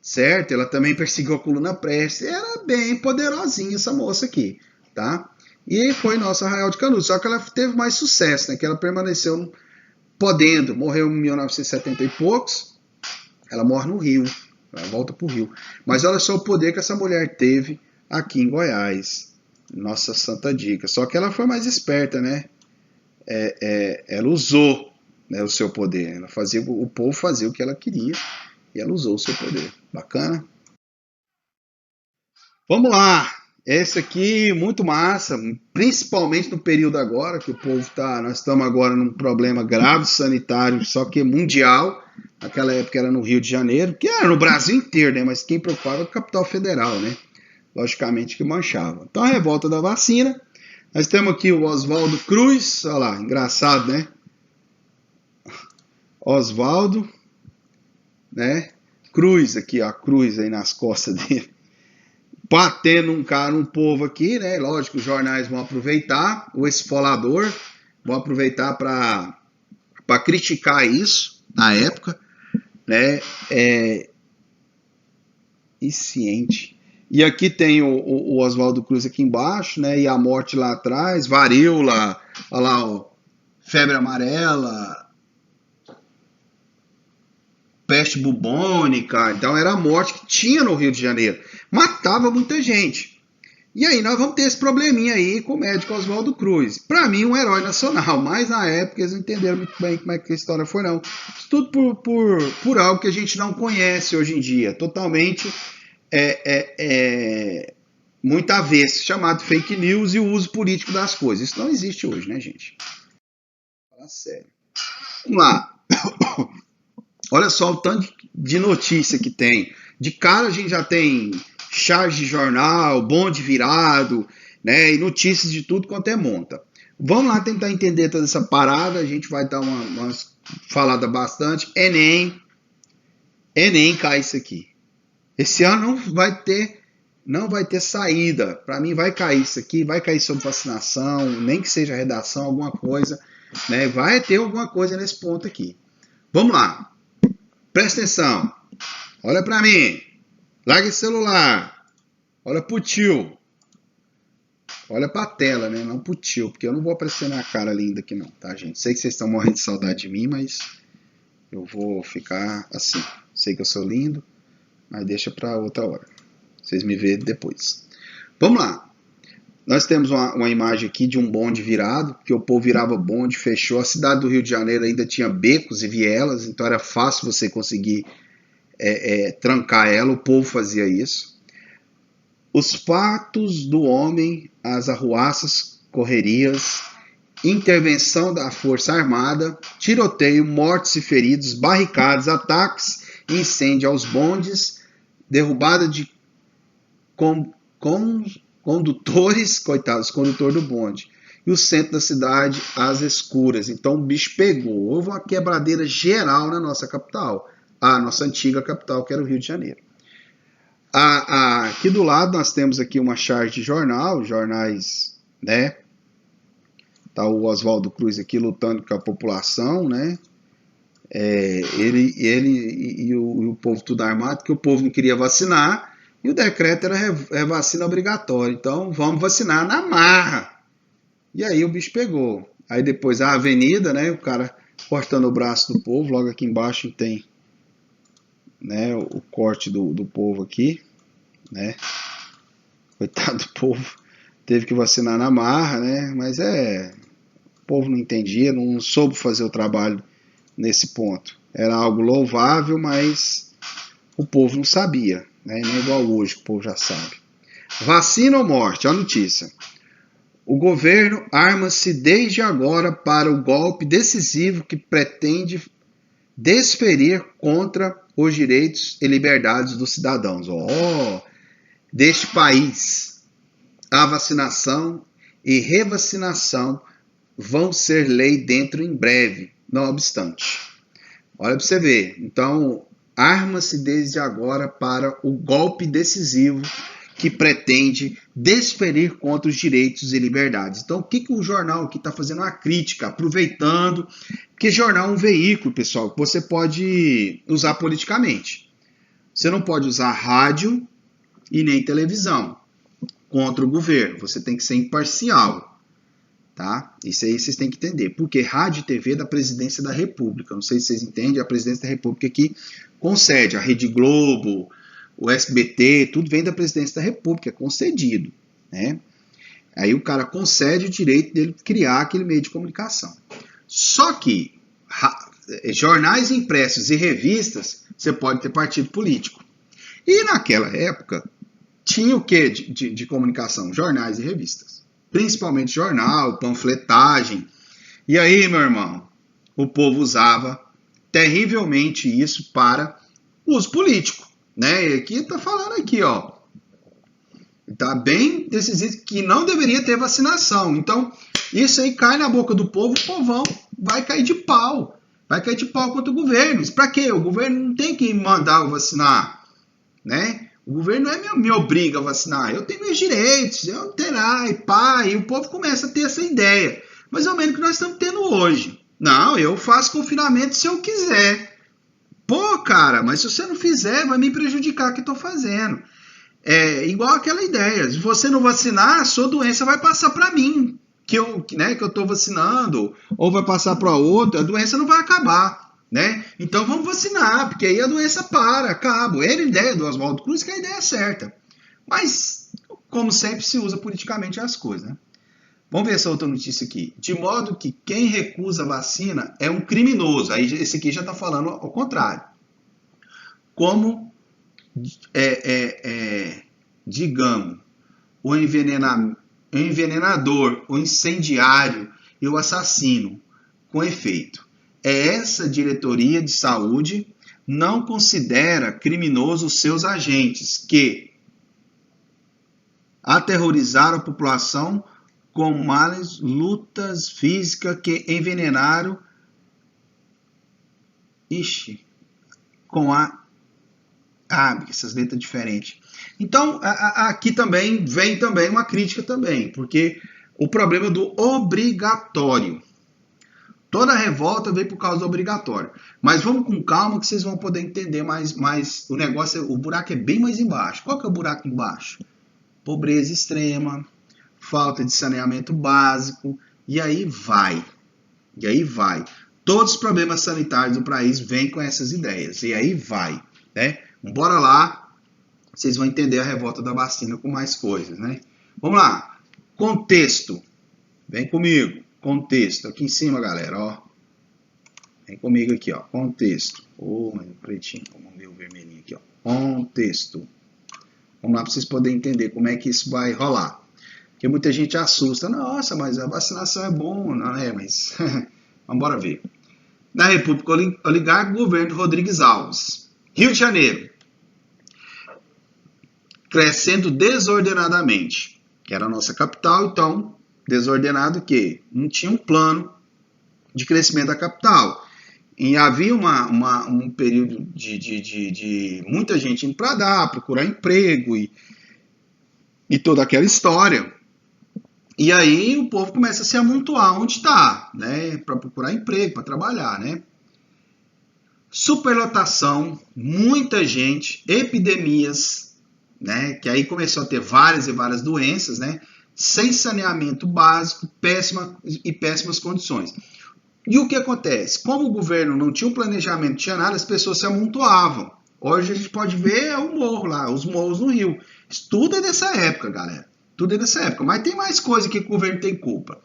certo? Ela também perseguiu a coluna Prestes. Era bem poderosinha essa moça aqui, tá? E foi nossa Arraial de Canudos. Só que ela teve mais sucesso, né? Que ela permaneceu podendo. Morreu em 1970 e poucos. Ela morre no Rio. Ela volta pro Rio. Mas olha só o poder que essa mulher teve aqui em Goiás. Nossa Santa Dica. Só que ela foi mais esperta, né? Ela usou, né, o seu poder. Ela fazia o povo fazer o que ela queria. E ela usou o seu poder. Bacana? Vamos lá. Esse aqui, muito massa, principalmente no período agora, que o povo nós estamos agora num problema grave sanitário, só que mundial. Naquela época era no Rio de Janeiro, que era no Brasil inteiro, né? Mas quem preocupava era o capital federal, né? Logicamente que manchava. Então a revolta da vacina. Nós temos aqui o Oswaldo Cruz, olha lá, engraçado, né? Oswaldo, né? Cruz aqui, ó, a cruz aí nas costas dele. Batendo um povo aqui, né? Lógico, os jornais vão aproveitar, o esfolador, vão aproveitar para criticar isso na época, né? E ciente. E aqui tem o Oswaldo Cruz aqui embaixo, né? E a morte lá atrás, varíola, olha lá, ó, febre amarela, peste bubônica. Então era a morte que tinha no Rio de Janeiro. Matava muita gente. E aí nós vamos ter esse probleminha aí com o médico Oswaldo Cruz. Para mim, um herói nacional, mas na época eles não entenderam muito bem como é que a história foi, não. Isso tudo por algo que a gente não conhece hoje em dia. Totalmente muito avesso, chamado fake news e o uso político das coisas. Isso não existe hoje, né, gente? Fala sério. Vamos lá. Olha só o tanto de notícia que tem. De cara a gente já tem charge de jornal, bonde virado, né? E notícias de tudo quanto é monta. Vamos lá tentar entender toda essa parada. A gente vai dar uma falada bastante. Enem cai isso aqui. Esse ano não vai ter saída. Para mim vai cair isso aqui, vai cair sobre vacinação, nem que seja redação, alguma coisa, né? Vai ter alguma coisa nesse ponto aqui. Vamos lá. Presta atenção. Olha para mim. Larga esse celular. Olha pro tio. Olha pra tela, né? Não pro tio, porque eu não vou aparecer minha cara linda aqui não, tá, gente? Sei que vocês estão morrendo de saudade de mim, mas eu vou ficar assim. Sei que eu sou lindo, mas deixa pra outra hora. Vocês me verem depois. Vamos lá. Nós temos uma imagem aqui de um bonde virado, que o povo virava bonde, fechou. A cidade do Rio de Janeiro ainda tinha becos e vielas, então era fácil você conseguir trancar ela, o povo fazia isso. Os fatos do homem, as arruaças, correrias, intervenção da Força Armada, tiroteio, mortes e feridos, barricadas, ataques, incêndio aos bondes, derrubada de condutores, coitados, condutor do bonde. E o centro da cidade, às escuras. Então o bicho pegou. Houve uma quebradeira geral na nossa capital. A nossa antiga capital, que era o Rio de Janeiro. Aqui do lado nós temos aqui uma charge de jornais, né? Tá o Oswaldo Cruz aqui lutando com a população, né? Ele e o povo tudo armado, porque o povo não queria vacinar. E o decreto era vacina obrigatória. Então, vamos vacinar na marra. E aí o bicho pegou. Aí depois a avenida, né? O cara cortando o braço do povo. Logo aqui embaixo tem, né, o corte do povo aqui, né? Coitado do povo. Teve que vacinar na marra, né? Mas o povo não entendia, não soube fazer o trabalho nesse ponto. Era algo louvável, mas o povo não sabia. Não é igual hoje, que o povo já sabe. Vacina ou morte? Olha a notícia. O governo arma-se desde agora para o golpe decisivo que pretende desferir contra os direitos e liberdades dos cidadãos. Deste país, a vacinação e revacinação vão ser lei dentro em breve, não obstante. Olha para você ver. Então, arma-se desde agora para o golpe decisivo que pretende desferir contra os direitos e liberdades. Então, o que o jornal aqui está fazendo? Uma crítica, aproveitando, porque jornal é um veículo, pessoal, que você pode usar politicamente. Você não pode usar rádio e nem televisão contra o governo. Você tem que ser imparcial, tá? Isso aí vocês têm que entender. Porque rádio e TV é da Presidência da República. Não sei se vocês entendem, a Presidência da República aqui concede. A Rede Globo, o SBT, tudo vem da Presidência da República, é concedido, né? Aí o cara concede o direito dele criar aquele meio de comunicação. Só que jornais impressos e revistas, você pode ter partido político. E naquela época, tinha o que de comunicação? Jornais e revistas. Principalmente jornal, panfletagem. E aí, meu irmão, o povo usava terrivelmente isso para uso político, né? E aqui tá falando aqui, ó. Tá bem decisivo que não deveria ter vacinação. Então, isso aí cai na boca do povo, o povão vai cair de pau. Vai cair de pau contra o governo. Isso pra quê? O governo não tem que mandar eu vacinar, né? O governo não me obriga a vacinar. Eu tenho meus direitos, eu terá, e pá, e o povo começa a ter essa ideia. Mas é o menos que nós estamos tendo hoje. Não, eu faço confinamento se eu quiser. Pô, cara, mas se você não fizer, vai me prejudicar o que eu estou fazendo. É igual aquela ideia, se você não vacinar, a sua doença vai passar para mim, que eu estou vacinando, ou vai passar para outro, a doença não vai acabar, né? Então vamos vacinar, porque aí a doença acaba. Era a ideia do Oswaldo Cruz, que a ideia é certa. Mas, como sempre, se usa politicamente as coisas, né? Vamos ver essa outra notícia aqui. De modo que quem recusa a vacina é um criminoso. Aí esse aqui já está falando ao contrário. Como, digamos, o envenenador, o incendiário e o assassino, com efeito. Essa diretoria de saúde não considera criminoso os seus agentes que aterrorizaram a população com males, lutas físicas que envenenaram com essas letras diferentes. Então, aqui também vem também uma crítica também, porque o problema do obrigatório. Toda revolta vem por causa do obrigatório. Mas vamos com calma que vocês vão poder entender mais o negócio, o buraco é bem mais embaixo. Qual que é o buraco embaixo? Pobreza extrema, falta de saneamento básico, e aí vai. Todos os problemas sanitários do país vêm com essas ideias, e aí vai, né? Bora lá, vocês vão entender a revolta da vacina com mais coisas, né? Vamos lá, contexto, vem comigo, contexto, aqui em cima, galera, ó. Vem comigo aqui, ó, contexto. Mas o pretinho, vamos ver o vermelhinho aqui, ó. Contexto. Vamos lá para vocês poderem entender como é que isso vai rolar. Porque muita gente assusta. Nossa, mas a vacinação é bom. Não é, mas... Vamos ver. Na República Oligarca, governo Rodrigues Alves. Rio de Janeiro. Crescendo desordenadamente. Que era a nossa capital, então, desordenado o quê? Não tinha um plano de crescimento da capital. E havia um período de muita gente indo para dar, procurar emprego e toda aquela história. E aí o povo começa a se amontoar onde está, né? Para procurar emprego, para trabalhar, né? Superlotação, muita gente, epidemias, né? Que aí começou a ter várias e várias doenças, né? Sem saneamento básico, péssimas condições. E o que acontece? Como o governo não tinha um planejamento, não tinha nada, as pessoas se amontoavam. Hoje a gente pode ver o morro lá, os morros no Rio. Isso tudo é dessa época, galera. Tudo é dessa época. Mas tem mais coisa que o governo tem culpa.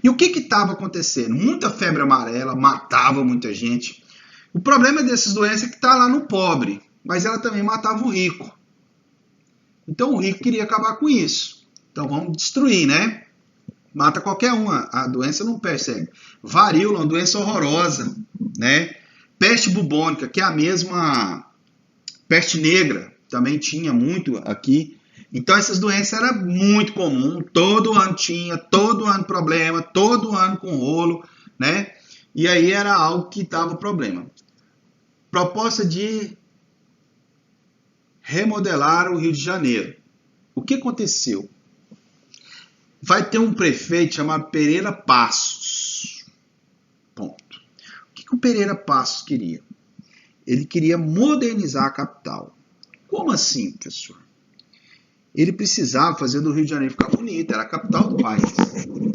E o que estava acontecendo? Muita febre amarela, matava muita gente. O problema dessas doenças é que está lá no pobre, mas ela também matava o rico. Então o rico queria acabar com isso. Então vamos destruir, né? Mata qualquer uma, a doença não persegue. Varíola, uma doença horrorosa, né? Peste bubônica, que é a mesma peste negra, também tinha muito aqui. Então essas doenças eram muito comuns, todo ano tinha, todo ano problema, todo ano com rolo, né? E aí era algo que dava problema. Proposta de remodelar o Rio de Janeiro. O que aconteceu? Vai ter um prefeito chamado Pereira Passos. Ponto. O que o Pereira Passos queria? Ele queria modernizar a capital. Como assim, professor? Ele precisava fazer do Rio de Janeiro ficar bonito. Era a capital do país.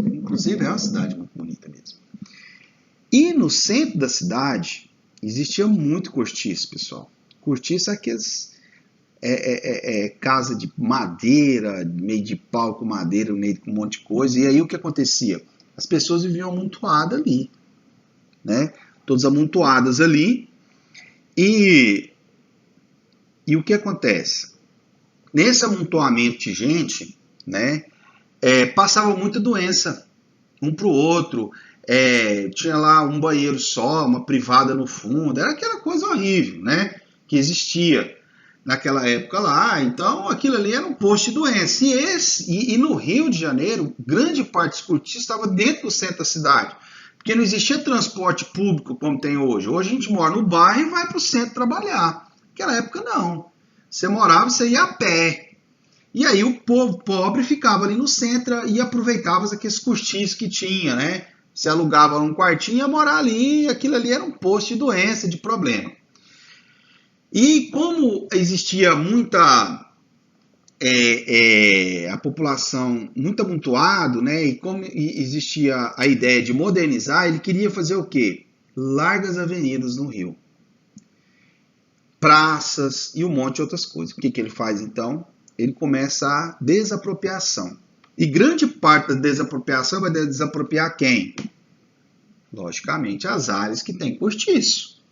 Inclusive, é uma cidade muito bonita mesmo. E no centro da cidade, existia muito cortiço, pessoal. Cortiço é aqueles... casa de madeira, meio de pau com madeira, meio com um monte de coisa. E aí o que acontecia? As pessoas viviam amontoadas ali, né? Todas amontoadas ali. E o que acontece? Nesse amontoamento de gente, né? Passava muita doença um para o outro. Tinha lá um banheiro só, uma privada no fundo. Era aquela coisa horrível, né? Que existia naquela época lá. Então aquilo ali era um posto de doença. E no Rio de Janeiro, grande parte dos cortiços estava dentro do centro da cidade, porque não existia transporte público como tem hoje. Hoje a gente mora no bairro e vai para o centro trabalhar. Naquela época não. Você morava, você ia a pé. E aí o povo pobre ficava ali no centro e aproveitava aqueles cortiços que tinha, né? Você alugava um quartinho e ia morar ali, e aquilo ali era um posto de doença, de problema. E como existia muita a população muito amontoado, né? E como existia a ideia de modernizar, ele queria fazer o quê? Largas avenidas no Rio, praças e um monte de outras coisas. O que ele faz então? Ele começa a desapropriação. E grande parte da desapropriação vai desapropriar quem? Logicamente, as áreas que têm cortiço.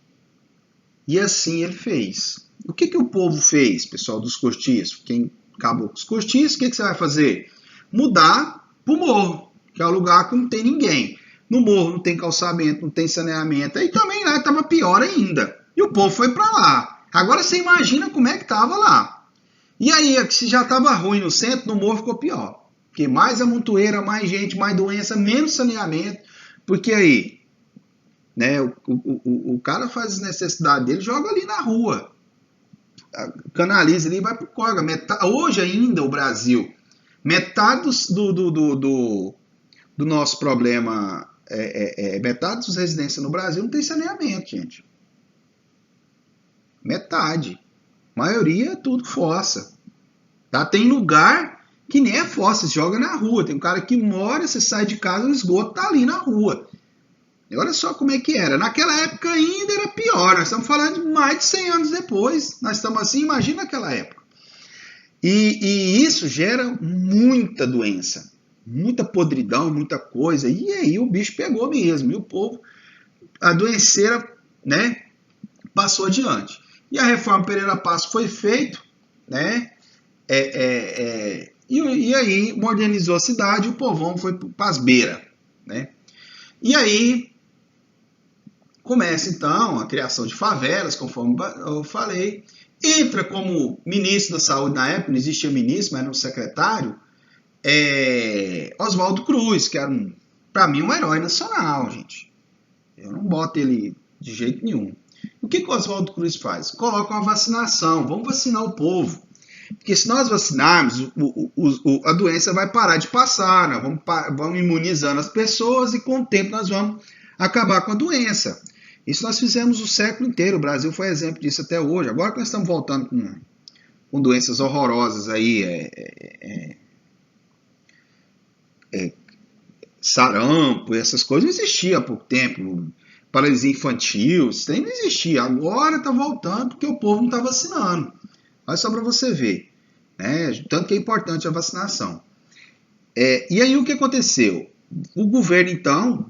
E assim ele fez. O que o povo fez, pessoal, dos cortiços? Quem acabou com os cortiços, o que você vai fazer? Mudar para o morro, que é o lugar que não tem ninguém. No morro não tem calçamento, não tem saneamento. Aí também lá estava pior ainda. E o povo foi para lá. Agora você imagina como é que estava lá. E aí, se já estava ruim no centro, no morro ficou pior. Porque mais amontoeira, mais gente, mais doença, menos saneamento. Porque aí, né, o cara faz as necessidades dele, joga ali na rua. Canaliza ali e vai pro córrego. Hoje ainda o Brasil, metade do nosso problema, metade dos residências no Brasil não tem saneamento, gente. Metade. A maioria é tudo fossa. Tá? Tem lugar que nem é fossa, você joga na rua. Tem um cara que mora, você sai de casa, o esgoto tá ali na rua. E olha só como é que era. Naquela época ainda era pior. Nós estamos falando de mais de 100 anos depois. Nós estamos assim, imagina aquela época. E isso gera muita doença, muita podridão, muita coisa. E aí o bicho pegou mesmo. E o povo, a doenceira, né, passou adiante. E a reforma Pereira Passos foi feita, né? E aí modernizou a cidade, o povão foi para as beiras, né? E aí começa então a criação de favelas, conforme eu falei. Entra como ministro da saúde na época, não existia ministro, mas era um secretário, Oswaldo Cruz, que era, para mim, um herói nacional, gente. Eu não boto ele de jeito nenhum. O que o Oswaldo Cruz faz? Coloca uma vacinação, vamos vacinar o povo. Porque se nós vacinarmos, a doença vai parar de passar, nós vamos imunizando as pessoas e com o tempo nós vamos acabar com a doença. Isso nós fizemos o século inteiro, o Brasil foi exemplo disso até hoje. Agora que nós estamos voltando com doenças horrorosas aí, sarampo, essas coisas não existia há pouco tempo, paralisia infantil, isso aí não existia. Agora está voltando porque o povo não está vacinando. Olha só para você ver, né? Tanto que é importante a vacinação. E aí o que aconteceu? O governo, então,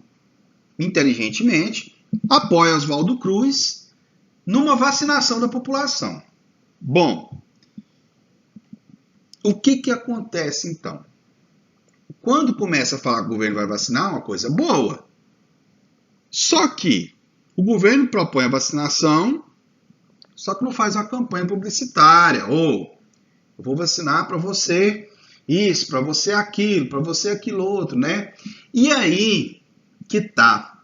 inteligentemente, apoia Oswaldo Cruz numa vacinação da população. Bom, o que acontece então? Quando começa a falar que o governo vai vacinar, é uma coisa boa. Só que o governo propõe a vacinação, só que não faz uma campanha publicitária. Ou, eu vou vacinar para você isso, para você aquilo, para você aquilo outro, né? E aí que tá.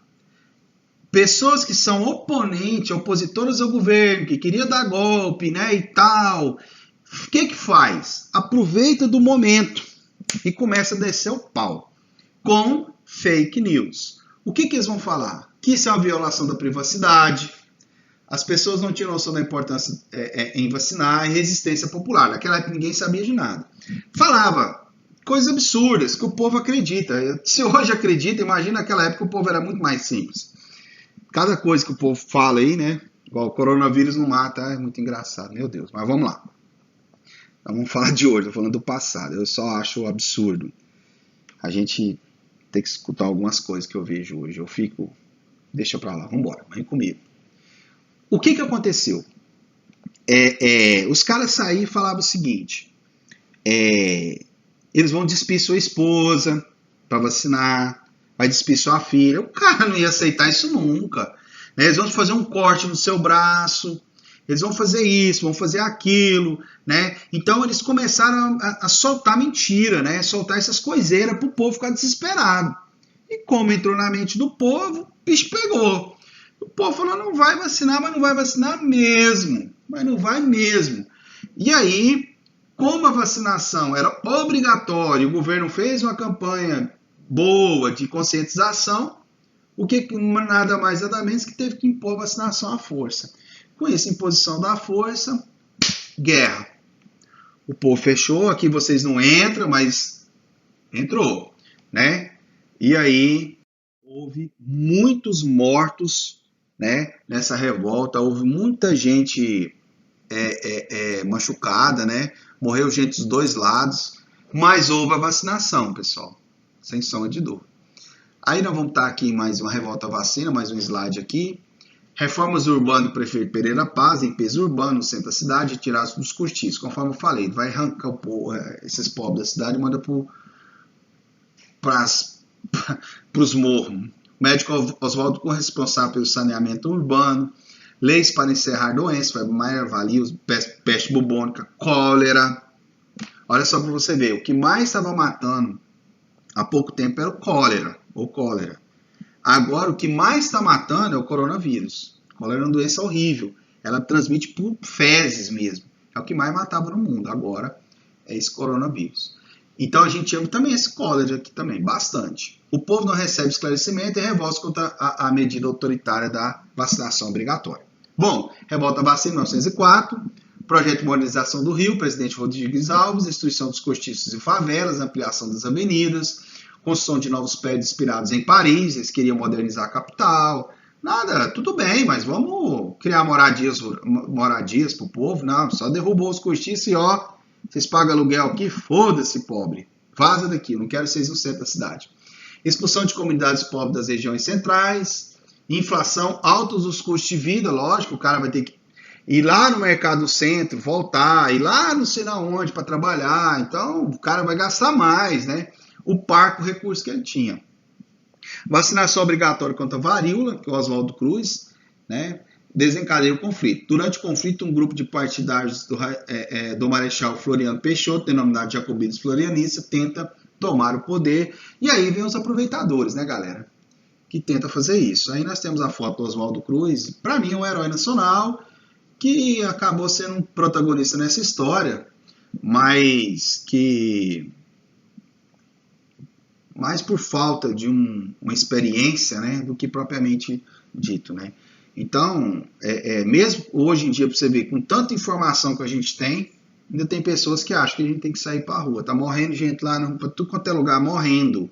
Pessoas que são opositoras ao governo, que queria dar golpe, né, e tal, o que faz? Aproveita do momento e começa a descer o pau com fake news. O que eles vão falar? Que isso é uma violação da privacidade, as pessoas não tinham noção da importância em vacinar, e resistência popular. Naquela época ninguém sabia de nada. Falava coisas absurdas que o povo acredita. Se hoje acredita, imagina naquela época o povo era muito mais simples. Cada coisa que o povo fala aí, né? Igual o coronavírus não mata, é muito engraçado, meu Deus. Mas vamos lá. Vamos falar de hoje, tô falando do passado. Eu só acho absurdo a gente ter que escutar algumas coisas que eu vejo hoje. Eu fico, deixa pra lá, vambora, vem comigo. O que aconteceu? Os caras saíram e falavam o seguinte, eles vão despir sua esposa para vacinar, vai despir sua filha. O cara não ia aceitar isso nunca. Né? Eles vão fazer um corte no seu braço, eles vão fazer isso, vão fazer aquilo, né? Então eles começaram a soltar mentira, né? Soltar essas coiseiras para o povo ficar desesperado. E como entrou na mente do povo, o bicho pegou. O povo falou, não vai vacinar, mas não vai vacinar mesmo. Mas não vai mesmo. E aí, como a vacinação era obrigatória, o governo fez uma campanha boa de conscientização, o que nada mais nada menos que teve que impor a vacinação à força. Com essa imposição da força, guerra. O povo fechou, aqui vocês não entram, mas entrou, né? E aí houve muitos mortos, né? Nessa revolta, houve muita gente machucada, né? Morreu gente dos dois lados, mas houve a vacinação, pessoal, sem sombra de dúvida. Aí nós vamos estar aqui em mais uma revolta vacina, mais um slide aqui. Reformas urbanas do prefeito Pereira Paz, em peso urbano, no centro da cidade, tirados dos cortiços. Conforme eu falei, vai arrancar esses pobres da cidade e manda para os morros. Médico Oswaldo com responsável pelo saneamento urbano, leis para encerrar doenças, febre amarela, varíola, peste bubônica, cólera. Olha só para você ver, o que mais estava matando há pouco tempo era o cólera, ou cólera. Agora, o que mais está matando é o coronavírus. A cólera é uma doença horrível. Ela transmite por fezes mesmo. É o que mais matava no mundo. Agora é esse coronavírus. Então, a gente chama também esse cólera aqui também, bastante. O povo não recebe esclarecimento e revolta contra a medida autoritária da vacinação obrigatória. Bom, revolta vacina em 1904, projeto de modernização do Rio, presidente Rodrigues Alves, destruição dos cortiços e favelas, ampliação das avenidas, construção de novos prédios inspirados em Paris, eles queriam modernizar a capital. Nada, tudo bem, mas vamos criar moradias para o povo. Não, só derrubou os cortiços e ó, vocês pagam aluguel aqui, foda-se, pobre. Vaza daqui, não quero vocês no centro da cidade. Expulsão de comunidades pobres das regiões centrais, inflação, altos os custos de vida, lógico, o cara vai ter que ir lá no mercado do centro, voltar, ir lá não sei onde para trabalhar, então o cara vai gastar mais, né? O parco recurso que ele tinha. Vacinação obrigatória contra a varíola, que é o Oswaldo Cruz, né, desencadeia o conflito. Durante o conflito, um grupo de partidários do Marechal Floriano Peixoto, denominado Jacobinos Florianistas, tenta tomar o poder. E aí vem os aproveitadores, né, galera? Que tenta fazer isso. Aí nós temos a foto do Oswaldo Cruz, para mim um herói nacional, que acabou sendo um protagonista nessa história, mas que... mais por falta de uma experiência, né, do que propriamente dito, né. Então, mesmo hoje em dia, para você ver, com tanta informação que a gente tem, ainda tem pessoas que acham que a gente tem que sair para a rua. Tá morrendo gente lá, para tudo quanto é lugar, morrendo.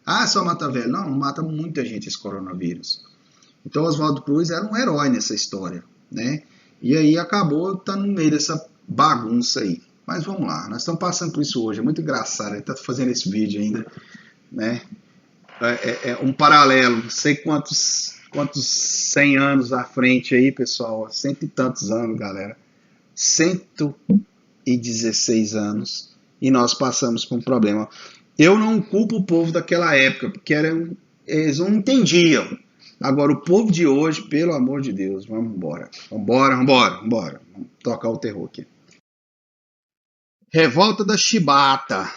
Ah, só mata velho. Não, mata muita gente esse coronavírus. Então, Oswaldo Cruz era um herói nessa história, né. E aí acabou estando no meio dessa bagunça aí. Mas vamos lá, nós estamos passando por isso hoje. É muito engraçado, ele está fazendo esse vídeo ainda, né? É um paralelo, não sei quantos 100 anos à frente aí, pessoal, cento e tantos anos, galera, 116 anos, e nós passamos por um problema. Eu não culpo o povo daquela época, porque eles não entendiam. Agora, o povo de hoje, pelo amor de Deus, vamos embora. Vamos tocar o terror aqui. Revolta da Chibata.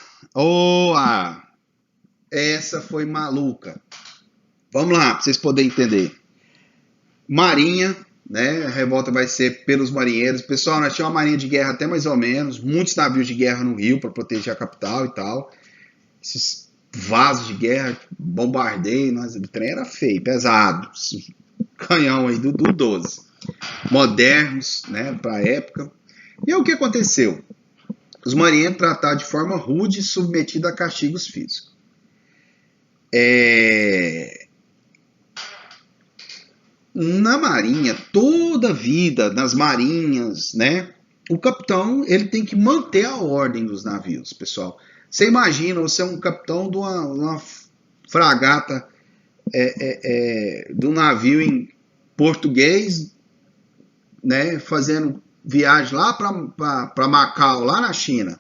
Essa foi maluca. Vamos lá, para vocês poderem entender. Marinha, né? A revolta vai ser pelos marinheiros. Pessoal, nós tínhamos uma marinha de guerra até mais ou menos. Muitos navios de guerra no Rio para proteger a capital e tal. Esses vasos de guerra, bombardeio. O trem era feio, pesado. Canhão aí do 12. Modernos, né? Para a época. E aí, o que aconteceu? Os marinheiros tratados de forma rude e submetidos a castigos físicos. Na marinha, toda a vida, nas marinhas, né? O capitão, ele tem que manter a ordem dos navios, pessoal. Você imagina, você é um capitão de uma fragata, de um navio em português, né? Fazendo viagem lá para Macau, lá na China.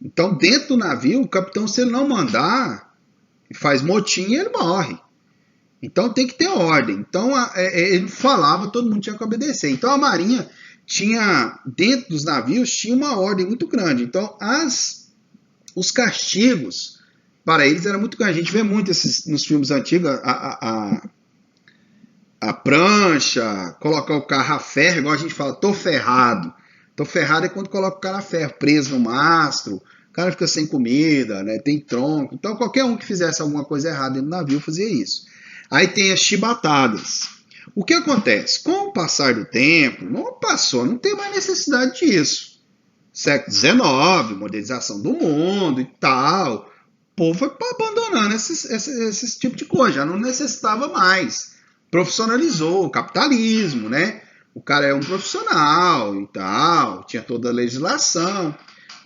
Então, dentro do navio, o capitão, se ele não mandar, faz motim, ele morre. Então tem que ter ordem. Então ele falava, todo mundo tinha que obedecer. Então a marinha tinha, dentro dos navios, tinha uma ordem muito grande. Então os castigos para eles eram muito grandes. A gente vê muito nos filmes antigos, a prancha, colocar o carro a ferro, igual a gente fala, tô ferrado. Tô ferrado é quando coloca o cara a ferro, preso no mastro, o cara fica sem comida, né, tem tronco. Então qualquer um que fizesse alguma coisa errada dentro do navio fazia isso. Aí tem as chibatadas. O que acontece? Com o passar do tempo, não tem mais necessidade disso. século XIX, modernização do mundo e tal. O povo foi abandonando esse tipo de coisa, já não necessitava mais. Profissionalizou o capitalismo, né? O cara é um profissional e tal, tinha toda a legislação.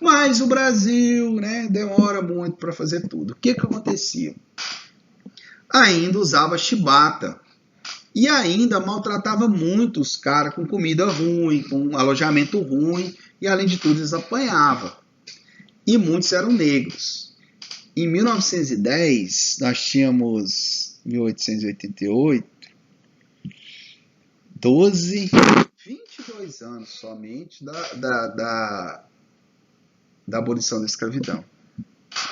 Mas o Brasil, né, demora muito para fazer tudo. O que acontecia? Ainda usava chibata. E ainda maltratava muito os caras com comida ruim, com alojamento ruim, e além de tudo eles apanhavam. E muitos eram negros. Em 1910, nós tínhamos 1888, 22 anos somente da abolição da escravidão.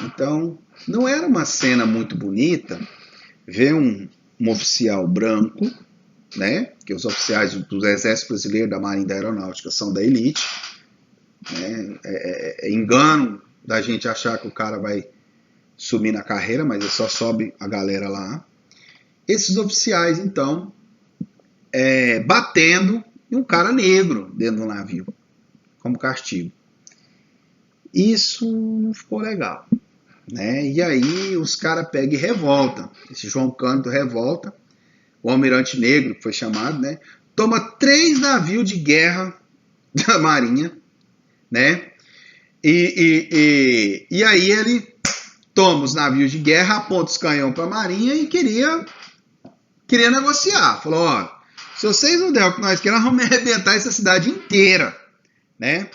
Então, não era uma cena muito bonita ver um oficial branco, né, que os oficiais do Exército Brasileiro, da Marinha e da Aeronáutica são da elite, né, é engano da gente achar que o cara vai subir na carreira, mas ele só sobe a galera lá. Esses oficiais, então, batendo em um cara negro dentro do navio, como castigo. Isso não ficou legal, né? E aí os caras pegam e revoltam. Esse João Cândido revolta, o almirante negro, que foi chamado, né? Toma 3 navios de guerra da Marinha, né? E aí ele toma os navios de guerra, aponta os canhões para a Marinha e queria negociar. Falou, ó, se vocês não der o que nós queremos, nós vamos arrebentar essa cidade inteira, né?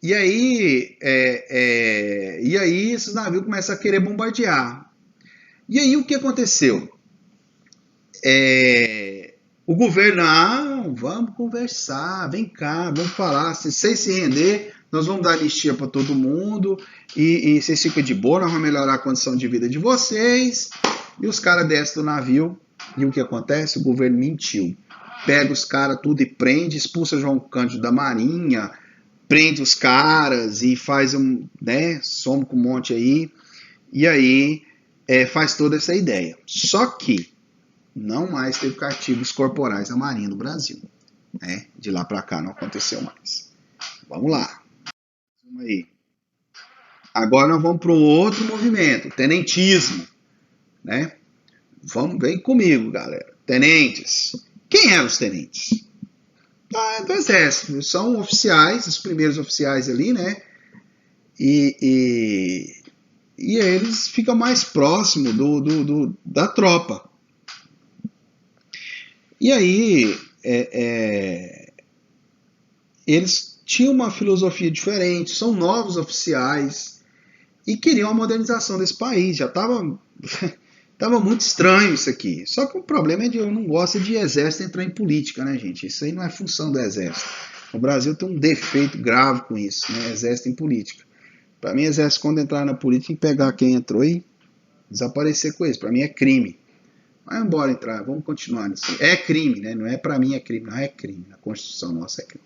E aí esses navios começam a querer bombardear. E aí o que aconteceu? O governo, vamos conversar, vem cá, vamos falar, se vocês se render, nós vamos dar anistia para todo mundo, e vocês ficam de boa, nós vamos melhorar a condição de vida de vocês. E os caras descem do navio, e o que acontece? O governo mentiu. Pega os caras tudo e prende, expulsa João Cândido da Marinha, prende os caras e faz some com um monte aí, e aí faz toda essa ideia. Só que não mais teve castigos corporais na Marinha do Brasil, né? De lá para cá não aconteceu mais. Vamos lá. Vamos aí. Agora nós vamos para um outro movimento, o tenentismo, né? Vem comigo, galera. Tenentes. Quem eram os tenentes? Do Exército. São oficiais, os primeiros oficiais ali, né? E eles ficam mais próximos da tropa. E aí, eles tinham uma filosofia diferente, são novos oficiais e queriam a modernização desse país. Já estava muito estranho isso aqui. Só que o problema é que eu não gosto de exército entrar em política, né, gente? Isso aí não é função do exército. O Brasil tem um defeito grave com isso, né? Exército em política. Para mim, exército, quando entrar na política, tem que pegar quem entrou e desaparecer com isso. Para mim é crime. Mas embora entrar, vamos continuar nisso. É crime, né? Não é para mim é crime, não é crime. Na Constituição nossa é crime.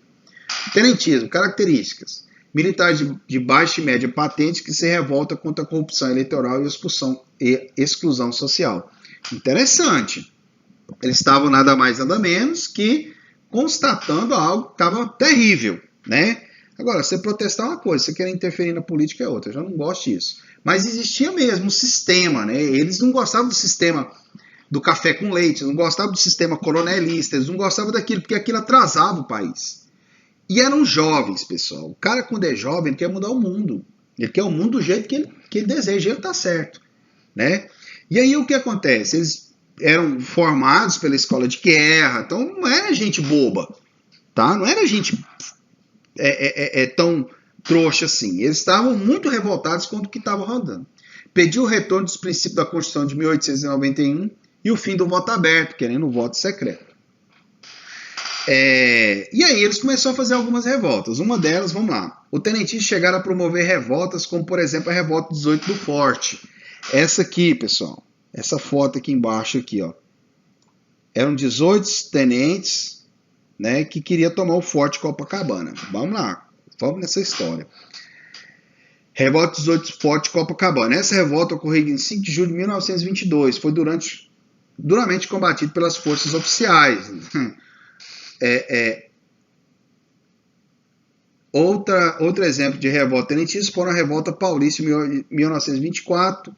Tenentismo, características. Militar de baixa e média patente que se revolta contra a corrupção eleitoral e exclusão social. Interessante. Eles estavam nada mais nada menos que constatando algo que estava terrível, né? Agora, você protestar é uma coisa, você querer interferir na política é outra. Eu já não gosto disso. Mas existia mesmo um sistema, né? Eles não gostavam do sistema do café com leite, não gostavam do sistema coronelista, eles não gostavam daquilo, porque aquilo atrasava o país. E eram jovens, pessoal. O cara, quando é jovem, ele quer mudar o mundo. Ele quer o mundo do jeito que ele deseja. Ele está certo, né? E aí o que acontece? Eles eram formados pela escola de guerra. Então não era gente boba, tá? Não era gente tão trouxa assim. Eles estavam muito revoltados contra o que estava rodando. Pediu o retorno dos princípios da Constituição de 1891 e o fim do voto aberto, querendo o voto secreto. E aí eles começaram a fazer algumas revoltas. Uma delas, vamos lá. O tenentismo chegaram a promover revoltas, como por exemplo a revolta 18 do Forte. Essa aqui, pessoal. Essa foto aqui embaixo, aqui, ó. Eram 18 tenentes, né, que queriam tomar o Forte Copacabana. Vamos lá. Vamos nessa história. Revolta 18 do Forte Copacabana. Essa revolta ocorreu em 5 de julho de 1922. Foi duramente combatido pelas forças oficiais. Outro exemplo de revolta tenentista foram a Revolta Paulista de 1924,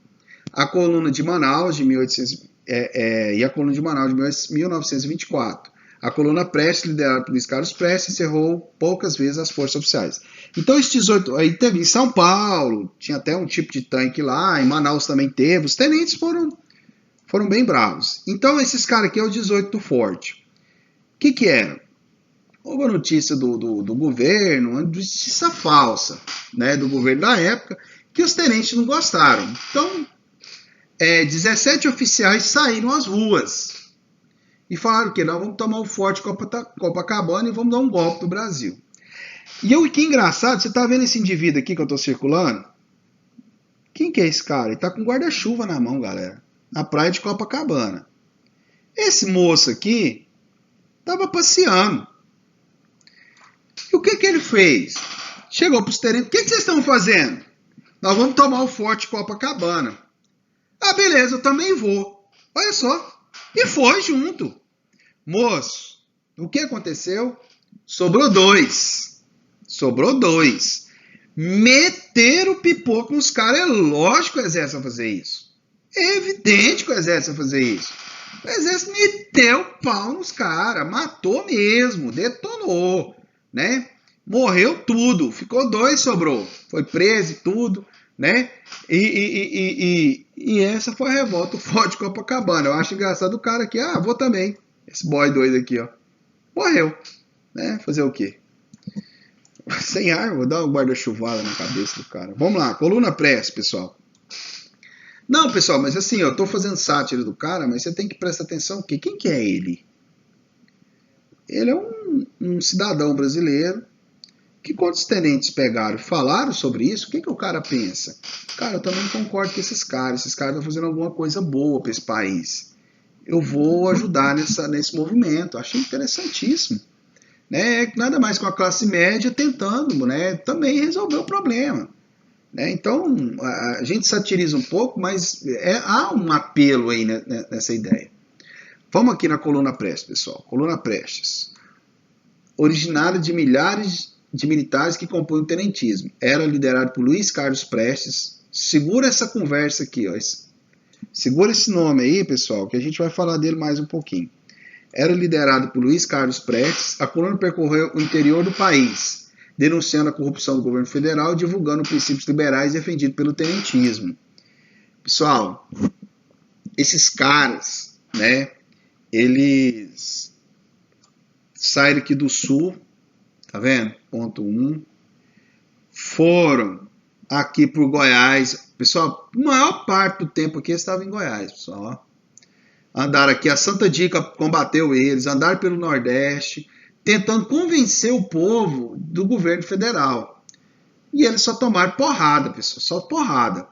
a Coluna de Manaus de 1800, e a Coluna de Manaus de 1924. A Coluna Prestes, liderada por Luiz Carlos Prestes, encerrou poucas vezes as forças oficiais. Então, esses 18, aí teve em São Paulo, tinha até um tipo de tanque lá, em Manaus também teve, os tenentes foram bem bravos. Então, esses caras aqui é o 18 do Forte. O que era? Houve a notícia do governo, uma notícia falsa, né, do governo da época, que os tenentes não gostaram. Então, 17 oficiais saíram às ruas e falaram que nós vamos tomar o Forte Copacabana e vamos dar um golpe no Brasil. E que engraçado, você tá vendo esse indivíduo aqui que eu tô circulando? Quem que é esse cara? Ele tá com guarda-chuva na mão, galera, na praia de Copacabana. Esse moço aqui tava passeando. E o que ele fez? Chegou para os tenentes, o que vocês estão fazendo? Nós vamos tomar o Forte Copacabana. Ah, beleza, eu também vou. Olha só. E foi junto. Moço, o que aconteceu? Sobrou dois. Meteram o pipoco nos caras. É lógico que o exército vai fazer isso. É evidente que o exército vai fazer isso. O exército meteu o pau nos caras. Matou mesmo. Detonou. Né? Morreu tudo. Ficou dois, sobrou. Foi preso e tudo. Né? E essa foi a revolta do Forte Copacabana. Eu acho engraçado o cara aqui. Ah, vou também. Esse boy doido aqui, ó. Morreu. Né? Fazer o quê? Sem arma, vou dar uma guarda-chuvada na cabeça do cara. Vamos lá, Coluna Press, pessoal. Não, pessoal, mas assim, eu tô fazendo sátira do cara, mas você tem que prestar atenção, porque quem que é ele? Ele é um cidadão brasileiro que quando os tenentes pegaram e falaram sobre isso, o que o cara pensa? Cara, eu também concordo com esses caras estão fazendo alguma coisa boa para esse país. Eu vou ajudar nesse movimento, achei interessantíssimo. Né? Nada mais com a classe média tentando, né, também resolver o problema. Né? Então, a gente satiriza um pouco, mas há um apelo aí nessa ideia. Vamos aqui na Coluna Prestes, pessoal. Coluna Prestes. Originária de milhares de militares que compõem o tenentismo. Era liderado por Luiz Carlos Prestes. Segura essa conversa aqui, ó. Segura esse nome aí, pessoal, que a gente vai falar dele mais um pouquinho. Era liderado por Luiz Carlos Prestes. A coluna percorreu o interior do país, denunciando a corrupção do governo federal e divulgando princípios liberais defendidos pelo tenentismo. Pessoal, esses caras, né, eles saíram aqui do sul, tá vendo? Ponto 1. Foram aqui por Goiás. Pessoal, a maior parte do tempo aqui estava em Goiás, pessoal. Andaram aqui, a Santa Dica combateu eles, andaram pelo Nordeste, tentando convencer o povo do governo federal. E eles só tomaram porrada, pessoal, só porrada.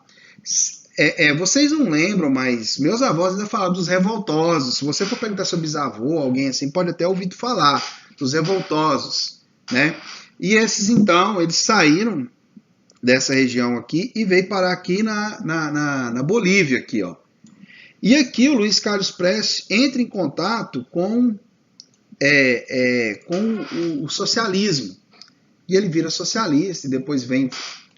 Vocês não lembram, mas meus avós ainda falavam dos revoltosos. Se você for perguntar seu bisavô, alguém assim, pode até ouvir falar dos revoltosos, né? E esses, então, eles saíram dessa região aqui e veio parar aqui na Bolívia, aqui, ó. E aqui o Luiz Carlos Prestes entra em contato com o socialismo. E ele vira socialista e depois vem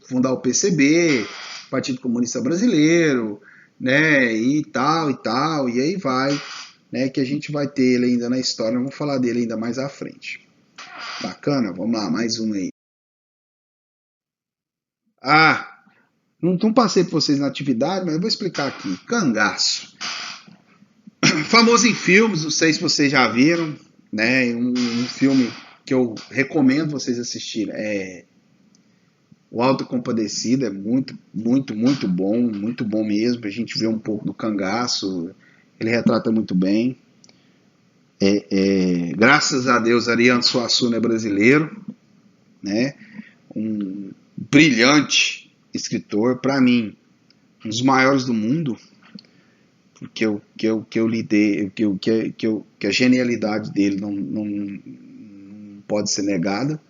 fundar o PCB, Partido Comunista Brasileiro, né, e tal, e aí vai, né, que a gente vai ter ele ainda na história, vamos falar dele ainda mais à frente. Bacana? Vamos lá, mais um aí. Não passei para vocês na atividade, mas eu vou explicar aqui. Cangaço. Famoso em filmes, não sei se vocês já viram, né? Um filme que eu recomendo vocês assistirem. O Auto da Compadecida é muito, muito, muito bom mesmo. A gente vê um pouco do cangaço, ele retrata muito bem. Graças a Deus, Ariano Suassuna é brasileiro, né? Um brilhante escritor, para mim, um dos maiores do mundo, porque que a genialidade dele não pode ser negada,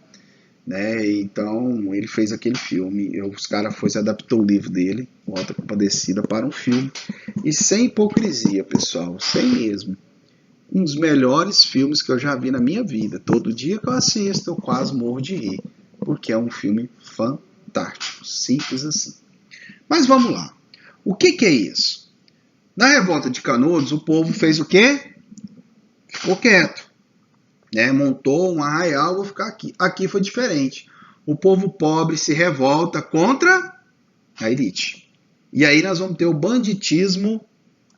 né? Então ele fez aquele filme, os caras adaptou o livro dele, O Auto da Compadecida, para um filme, e sem hipocrisia, pessoal, sem mesmo. Um dos melhores filmes que eu já vi na minha vida. Todo dia que eu assisto, eu quase morro de rir. porque é um filme fantástico, simples assim. Mas vamos lá. O que é isso? Na revolta de Canudos, o povo fez o quê? Ficou quieto. Né? Montou um arraial, vou ficar aqui. Aqui foi diferente. O povo pobre se revolta contra a elite. E aí nós vamos ter o banditismo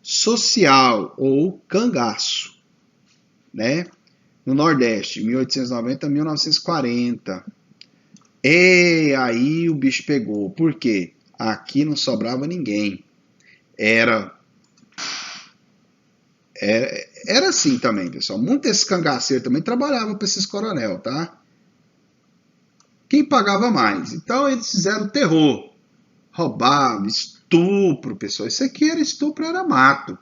social, ou cangaço. Né? No Nordeste, 1890 a 1940. E aí o bicho pegou. Por quê? Aqui não sobrava ninguém. Era assim também, pessoal. Muitos desses cangaceiros também trabalhavam para esses coronel, tá? Quem pagava mais? Então eles fizeram terror. Roubavam, estupro, pessoal. Isso aqui era estupro, era mato.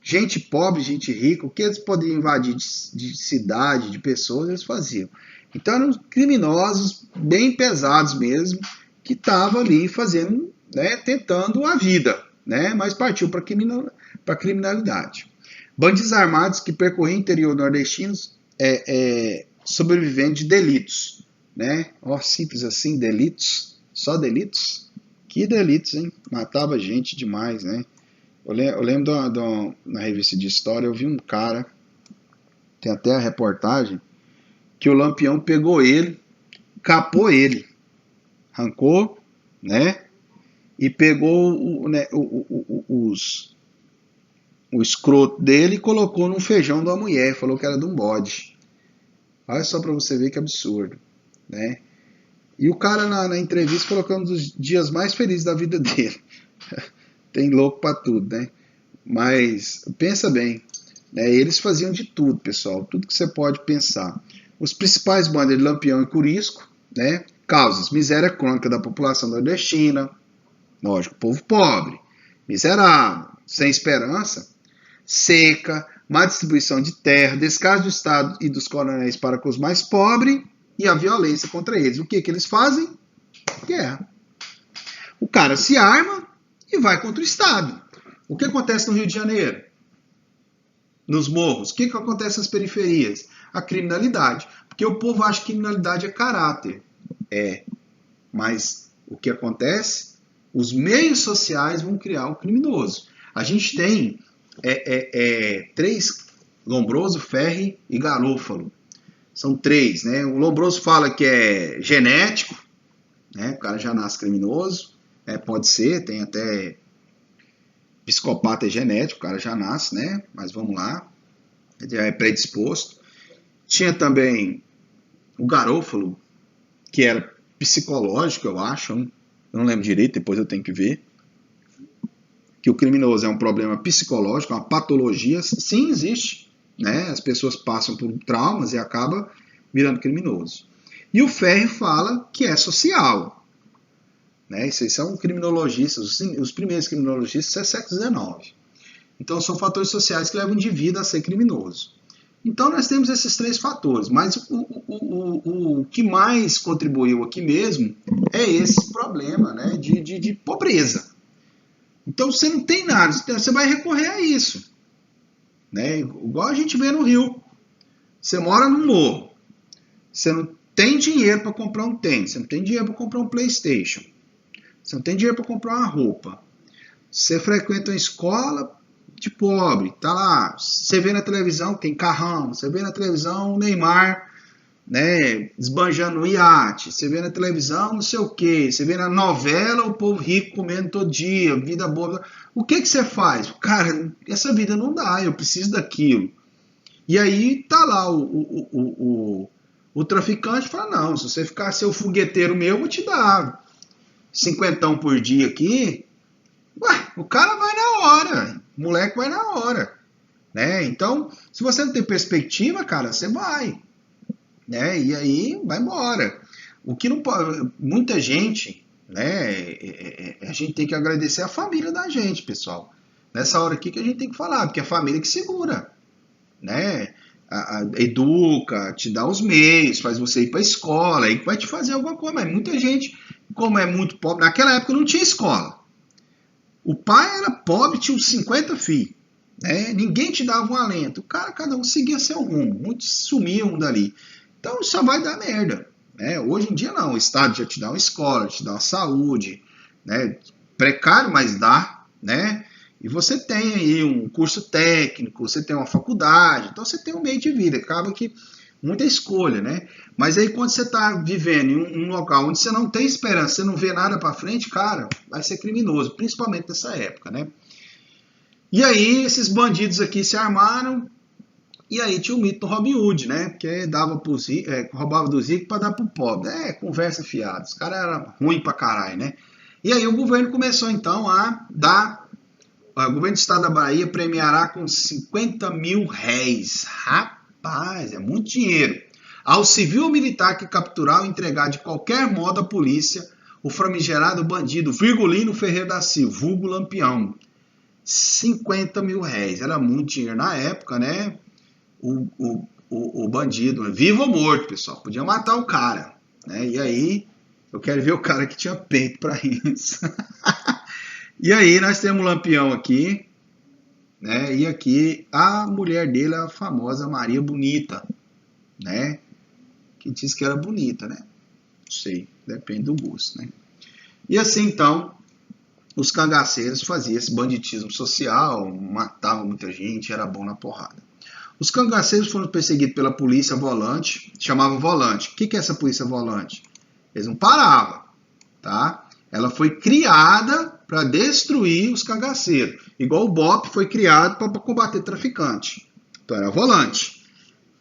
Gente pobre, gente rica, o que eles podiam invadir de cidade, de pessoas, eles faziam. Então eram criminosos bem pesados mesmo, que estavam ali fazendo, né, tentando a vida, né, mas partiu para a criminalidade. Bandidos armados que percorriam o interior nordestino sobrevivendo de delitos. Né? Ó, simples assim, delitos, só delitos. Que delitos, hein? Matava gente demais, né? Eu lembro na revista de história, eu vi um cara, tem até a reportagem, que o Lampião pegou ele, capou ele, arrancou, né? E pegou o escroto dele e colocou num feijão de uma mulher, falou que era de um bode. Olha só pra você ver que absurdo, né? E o cara na entrevista colocando um dos dias mais felizes da vida dele. Tem louco pra tudo, né? Mas pensa bem, né? Eles faziam de tudo, pessoal, tudo que você pode pensar. Os principais bandas de Lampião e Curisco, né? Causas: miséria crônica da população nordestina, lógico, povo pobre, miserável, sem esperança, seca, má distribuição de terra, descaso do Estado e dos coronéis para com os mais pobres e a violência contra eles. O que eles fazem? Guerra. O cara se arma e vai contra o Estado. O que acontece no Rio de Janeiro? Nos morros. O que acontece nas periferias? A criminalidade. Porque o povo acha que criminalidade é caráter. Mas o que acontece? Os meios sociais vão criar o criminoso. A gente tem três: Lombroso, Ferri e Garofalo. São três, né? O Lombroso fala que é genético, né? O cara já nasce criminoso. Pode ser, tem até psicopata genético, o cara já nasce, né? Mas vamos lá, ele já é predisposto. Tinha também o Garofalo, que era psicológico, eu acho, eu não lembro direito, depois eu tenho que ver. Que o criminoso é um problema psicológico, uma patologia, sim, existe, né? As pessoas passam por traumas e acabam virando criminoso. E o Ferri fala que é social. Né? Esses são criminologistas, os primeiros criminologistas é século XIX. Então são fatores sociais que levam o indivíduo a ser criminoso. Então nós temos esses três fatores, mas o que mais contribuiu aqui mesmo é esse problema, né, de pobreza. Então você não tem nada, você vai recorrer a isso. Né? Igual a gente vê no Rio. Você mora no morro, você não tem dinheiro para comprar um tênis, você não tem dinheiro para comprar um PlayStation, você não tem dinheiro para comprar uma roupa, você frequenta uma escola de pobre, tá lá, você vê na televisão, tem carrão, você vê na televisão o Neymar, né, esbanjando no iate, você vê na televisão não sei o que, você vê na novela o povo rico comendo todo dia, vida boa. O que você faz? Cara, essa vida não dá, eu preciso daquilo. E aí tá lá o traficante fala: não, se você ficar seu fogueteiro meu, eu vou te dar 50 por dia aqui. Ué, o cara vai na hora, o moleque vai na hora, né? Então, se você não tem perspectiva, cara, você vai, né? E aí vai embora. O que não pode, muita gente, né? A gente tem que agradecer a família da gente, pessoal. Nessa hora aqui que a gente tem que falar, porque é a família que segura, né? Educa, te dá os meios, faz você ir para a escola, aí vai te fazer alguma coisa. Mas muita gente, como é muito pobre, naquela época não tinha escola. O pai era pobre, tinha uns 50 filhos. Né? Ninguém te dava um alento. O cara, cada um seguia seu rumo. Muitos sumiam dali. Então só vai dar merda. né? Hoje em dia não, o Estado já te dá uma escola, te dá uma saúde, né? Precário, mas dá, né? E você tem aí um curso técnico, você tem uma faculdade, então você tem um meio de vida, acaba que muita escolha, né? Mas aí quando você está vivendo em um local onde você não tem esperança, você não vê nada para frente, cara, vai ser criminoso, principalmente nessa época, né? E aí esses bandidos aqui se armaram, e aí tinha o mito do Robin Hood, né? Porque dava pros ricos, roubava dos ricos para dar pro pobre. É, conversa fiada. Os caras eram ruins pra caralho, né? E aí o governo começou então a dar. O governo do estado da Bahia premiará com 50 mil réis. Rapaz, é muito dinheiro. Ao civil ou militar que capturar ou entregar de qualquer modo à polícia o famigerado bandido Virgulino Ferreira da Silva, vulgo Lampião. 50 mil réis. Era muito dinheiro na época, né? O bandido, vivo ou morto, pessoal, podia matar o cara, né? E aí, eu quero ver o cara que tinha peito para isso. E aí, nós temos o Lampião aqui, né? E aqui a mulher dele, a famosa Maria Bonita, né? Que diz que era bonita, né? Não sei, depende do gosto, né? E assim, então, os cangaceiros faziam esse banditismo social, matavam muita gente, era bom na porrada. Os cangaceiros foram perseguidos pela polícia volante, chamava volante. O que é essa polícia volante? Eles não paravam, tá? Ela foi criada para destruir os cangaceiros, igual o BOP foi criado para combater traficante. Então era volante.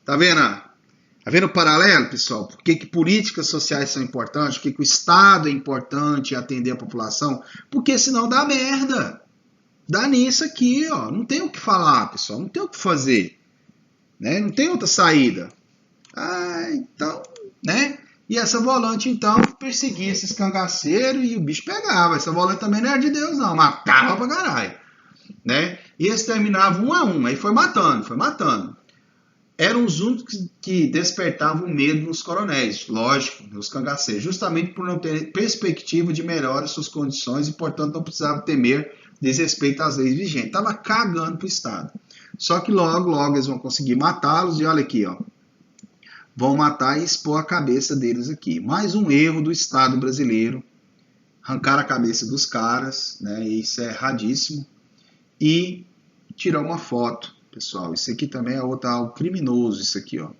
Tá vendo? Tá vendo o paralelo, pessoal? Por que políticas sociais são importantes? Por que o Estado é importante em atender a população? Porque senão dá merda. Dá nisso aqui, ó. Não tem o que falar, pessoal. Não tem o que fazer. Né? Não tem outra saída. Então, né? E essa volante, então, perseguia esses cangaceiros e o bicho pegava. Essa volante também não era de Deus, não. Matava pra caralho. Né? E eles terminavam 1 a 1. Aí foi matando, foi matando. Eram os únicos que despertavam medo nos coronéis, lógico, nos cangaceiros, justamente por não ter perspectiva de melhorar suas condições e, portanto, não precisava temer desrespeito às leis vigentes. Estava cagando pro Estado. Só que logo, logo eles vão conseguir matá-los e olha aqui, ó. Vão matar e expor a cabeça deles aqui. Mais um erro do Estado brasileiro. Arrancar a cabeça dos caras, né? Isso é erradíssimo. E tirar uma foto, pessoal. Isso aqui também é outro algo criminoso, isso aqui, ó.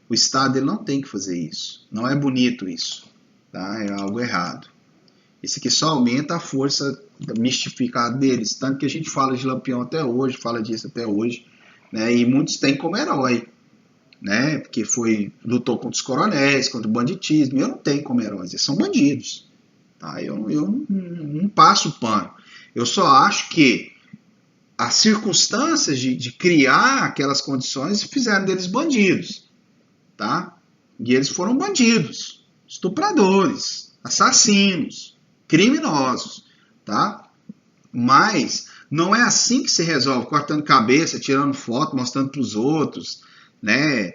O Estado ele não tem que fazer isso. Não é bonito isso, tá? É algo errado. Isso aqui só aumenta a força mistificada deles. Tanto que a gente fala de Lampião até hoje, fala disso até hoje. Né, e muitos têm como herói, né, porque lutou contra os coronéis, contra o banditismo. Eu não tenho como heróis, eles são bandidos. Tá? Eu não passo pano. Eu só acho que as circunstâncias de criar aquelas condições fizeram deles bandidos. Tá? E eles foram bandidos, estupradores, assassinos, criminosos. Tá? Mas não é assim que se resolve, cortando cabeça, tirando foto, mostrando para os outros, né?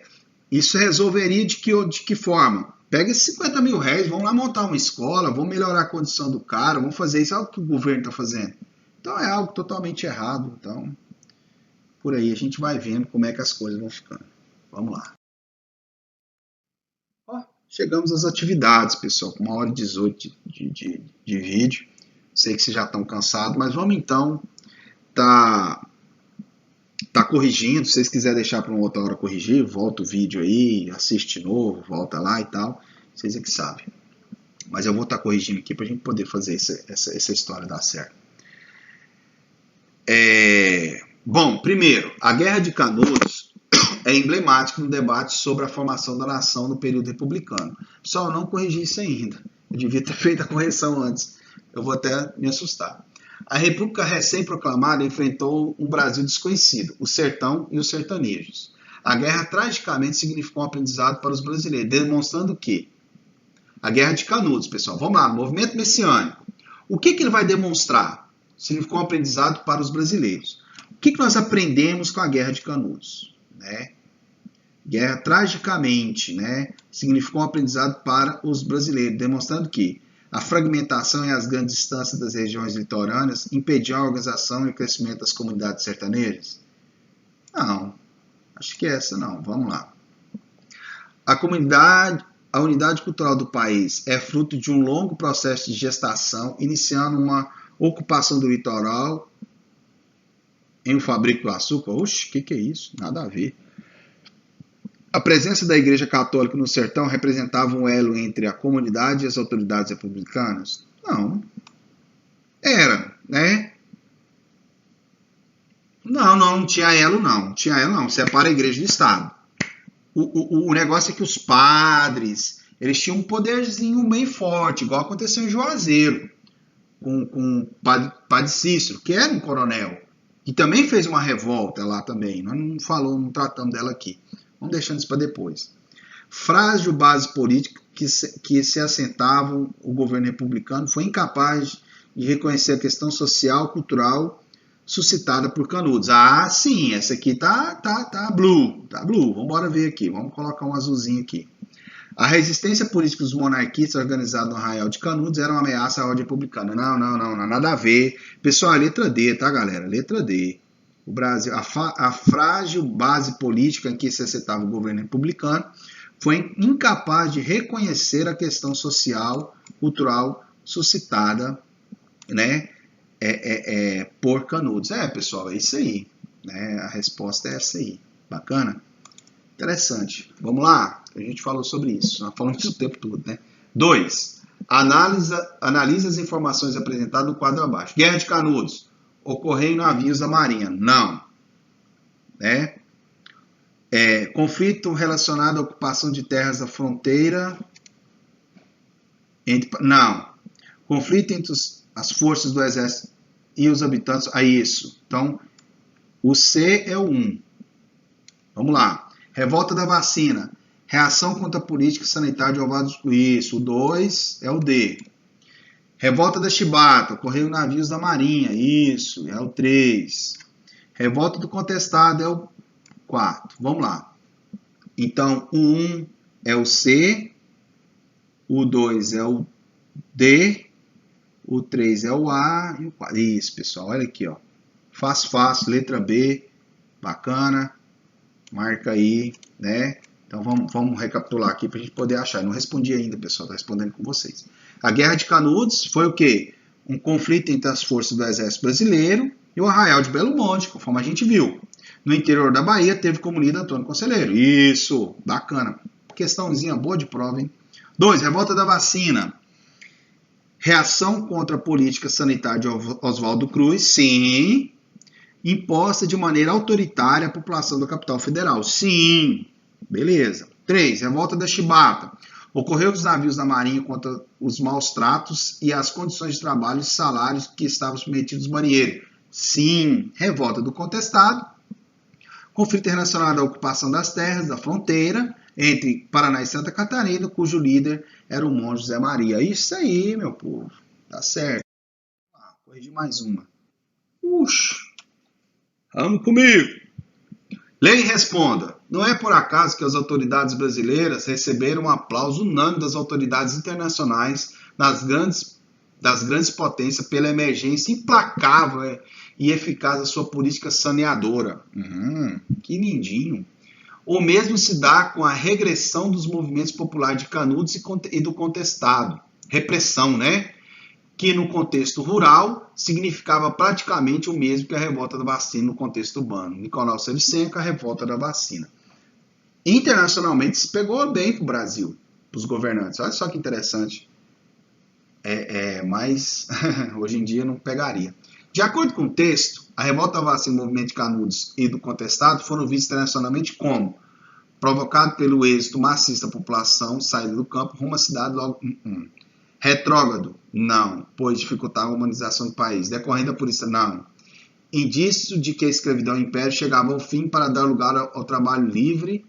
Isso resolveria de que forma? Pega esses 50 mil réis, vamos lá montar uma escola, vamos melhorar a condição do cara, vamos fazer isso, é o que o governo está fazendo. Então é algo totalmente errado. Então, por aí a gente vai vendo como é que as coisas vão ficando. Vamos lá. Ó, chegamos às atividades, pessoal, com 1h18 de vídeo. Sei que vocês já estão cansados, mas vamos então tá corrigindo. Se vocês quiserem deixar para uma outra hora corrigir, volta o vídeo aí, assiste de novo, volta lá e tal. Vocês é que sabem. Mas eu vou estar corrigindo aqui para a gente poder fazer essa história dar certo. Bom, primeiro, a Guerra de Canudos é emblemática no debate sobre a formação da nação no período republicano. Pessoal, eu não corrigi isso ainda. Eu devia ter feito a correção antes. Eu vou até me assustar. A República recém-proclamada enfrentou um Brasil desconhecido, o sertão e os sertanejos. A guerra tragicamente significou um aprendizado para os brasileiros, demonstrando que a Guerra de Canudos, pessoal, vamos lá, movimento messiânico. O que ele vai demonstrar? Significou um aprendizado para os brasileiros. O que nós aprendemos com a Guerra de Canudos? Né? Guerra tragicamente, né, significou um aprendizado para os brasileiros, demonstrando que a fragmentação e as grandes distâncias das regiões litorâneas impediam a organização e o crescimento das comunidades sertanejas? Não, acho que essa não. Vamos lá. a unidade cultural do país é fruto de um longo processo de gestação, iniciando uma ocupação do litoral em um fabrico do açúcar. Oxe, o que é isso? Nada a ver. A presença da Igreja Católica no sertão representava um elo entre a comunidade e as autoridades republicanas? Não. Era, né? Não tinha elo não. Tinha elo não. Separa a igreja do Estado. O negócio é que os padres, eles tinham um poderzinho bem forte, igual aconteceu em Juazeiro, com o padre Cícero, que era um coronel, que também fez uma revolta lá também. Nós não tratamos dela aqui. Vamos deixando isso para depois. Frágil base política que se assentava o governo republicano foi incapaz de reconhecer a questão social, cultural suscitada por Canudos. Ah, sim, essa aqui tá blue. Tá blue. Vamos embora ver aqui. Vamos colocar um azulzinho aqui. A resistência política dos monarquistas organizada no Arraial de Canudos era uma ameaça à ordem republicana. Não, nada a ver. Pessoal, letra D, tá, galera? Letra D. O Brasil, a frágil base política em que se assentava o governo republicano foi incapaz de reconhecer a questão social, cultural suscitada, né, por Canudos. Pessoal, é isso aí. Né? A resposta é essa aí. Bacana? Interessante. Vamos lá? A gente falou sobre isso. Nós falamos isso o tempo todo, né? 2. Analisa as informações apresentadas no quadro abaixo. Guerra de Canudos. Ocorreu em navios da Marinha. Não. Né? Conflito relacionado à ocupação de terras da fronteira. Não. Conflito entre as forças do exército e os habitantes. Isso. Então, o C é o 1. Vamos lá. Revolta da vacina. Reação contra a política sanitária de Oswaldo Cruz. Isso. O 2 é o D. Revolta da Chibata. Ocorreu em navios da Marinha. Isso. É o 3. Revolta do Contestado é o 4. Vamos lá. Então, o 1 é o C. O 2 é o D. O 3 é o A e o 4. Isso, pessoal. Olha aqui, ó. Fácil. Letra B. Bacana. Marca aí, né? Então, vamos recapitular aqui para a gente poder achar. Eu não respondi ainda, pessoal. Estou respondendo com vocês. A Guerra de Canudos foi o quê? Um conflito entre as forças do Exército Brasileiro e o Arraial de Belo Monte, conforme a gente viu. No interior da Bahia, teve como líder Antônio Conselheiro. Isso. Bacana. Questãozinha boa de prova, hein? 2. Revolta da vacina. Reação contra a política sanitária de Oswaldo Cruz, sim. Imposta de maneira autoritária à população da capital federal, sim. Beleza. 3. Revolta da Chibata. Ocorreu os navios da Marinha contra os maus tratos e as condições de trabalho e salários que estavam submetidos aos marinheiros, sim. Revolta do Contestado. Conflito relacionado à ocupação das terras da fronteira entre Paraná e Santa Catarina, cujo líder era o monge José Maria. Isso aí, meu povo. Tá certo. Corrigi mais uma. Vamos comigo. Leia e responda. Não é por acaso que as autoridades brasileiras receberam um aplauso unânime das autoridades internacionais das grandes potências pela emergência implacável e eficaz da sua política saneadora. Que lindinho. O mesmo se dá com a regressão dos movimentos populares de Canudos e do Contestado. Repressão, né? Que no contexto rural significava praticamente o mesmo que a revolta da vacina no contexto urbano. Nicolau Savchenko, a revolta da vacina. Internacionalmente se pegou bem para o Brasil, para os governantes. Olha só que interessante. Mas hoje em dia não pegaria. De acordo com o texto, a revolta da vacina, movimento de Canudos e do Contestado foram vistos internacionalmente como provocado pelo êxito maciço da população, saída do campo, rumo à cidade logo... Retrógrado? Não, pois dificultava a humanização do país. Decorrendo da polícia? Não. Indício de que a escravidão e o império chegavam ao fim para dar lugar ao trabalho livre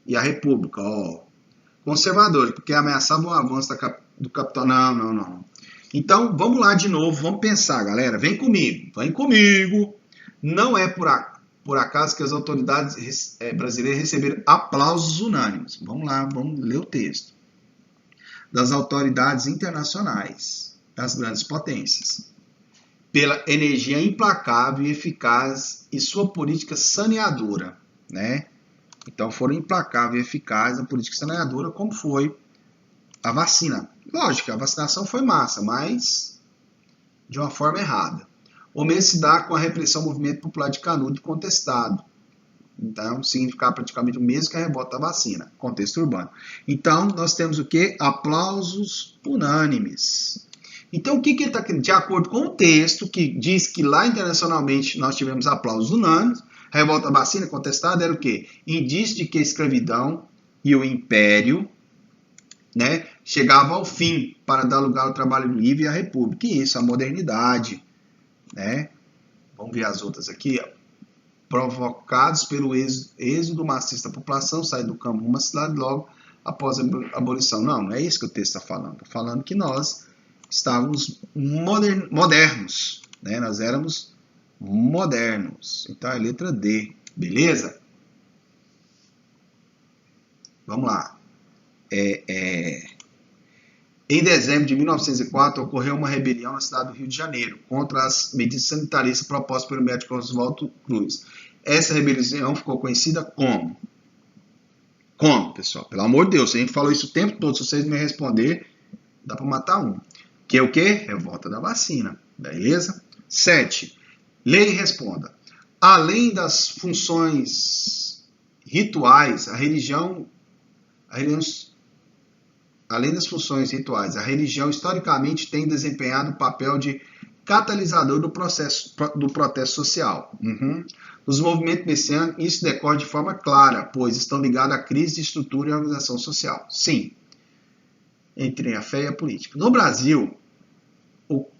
e à república. Conservadores, porque ameaçavam o avanço do capital. Não. Então, vamos lá de novo, vamos pensar, galera. Vem comigo. Não é por acaso que as autoridades brasileiras receberam aplausos unânimes. Vamos lá, vamos ler o texto. Das autoridades internacionais, das grandes potências, pela energia implacável e eficaz e sua política saneadora, né? Então foram implacável e eficaz a política saneadora, como foi a vacina. Lógico, a vacinação foi massa, mas de uma forma errada. O mesmo se dá com a repressão ao movimento popular de Canudos contestado. Então, significava praticamente o mesmo que a revolta da vacina, contexto urbano. Então, nós temos o quê? Aplausos unânimes. Então, o que ele está querendo? De acordo com o texto, que diz que lá internacionalmente nós tivemos aplausos unânimes, a revolta da vacina contestada era o quê? Indício de que a escravidão e o império, né, chegava ao fim para dar lugar ao trabalho livre e à república. E isso, a modernidade, né? Vamos ver as outras aqui, ó. Provocados pelo êxodo maciço da população, sair do campo uma cidade logo após a abolição. Não, não é isso que o texto está falando. Está falando que nós estávamos modernos, né? Nós éramos modernos. Então é a letra D, beleza? Vamos lá. Em dezembro de 1904, ocorreu uma rebelião na cidade do Rio de Janeiro contra as medidas sanitaristas propostas pelo médico Oswaldo Cruz. Essa rebelião ficou conhecida como? Como, pessoal? Pelo amor de Deus, a gente falou isso o tempo todo, se vocês me responder, dá para matar um. Que é o quê? Revolta da vacina, beleza? 7. Leia e responda. Além das funções rituais, além das funções rituais, a religião historicamente tem desempenhado o papel de catalisador do protesto social. Os movimentos messiânicos, isso decorre de forma clara, pois estão ligados à crise de estrutura e organização social. Sim, entre a fé e a política. No Brasil,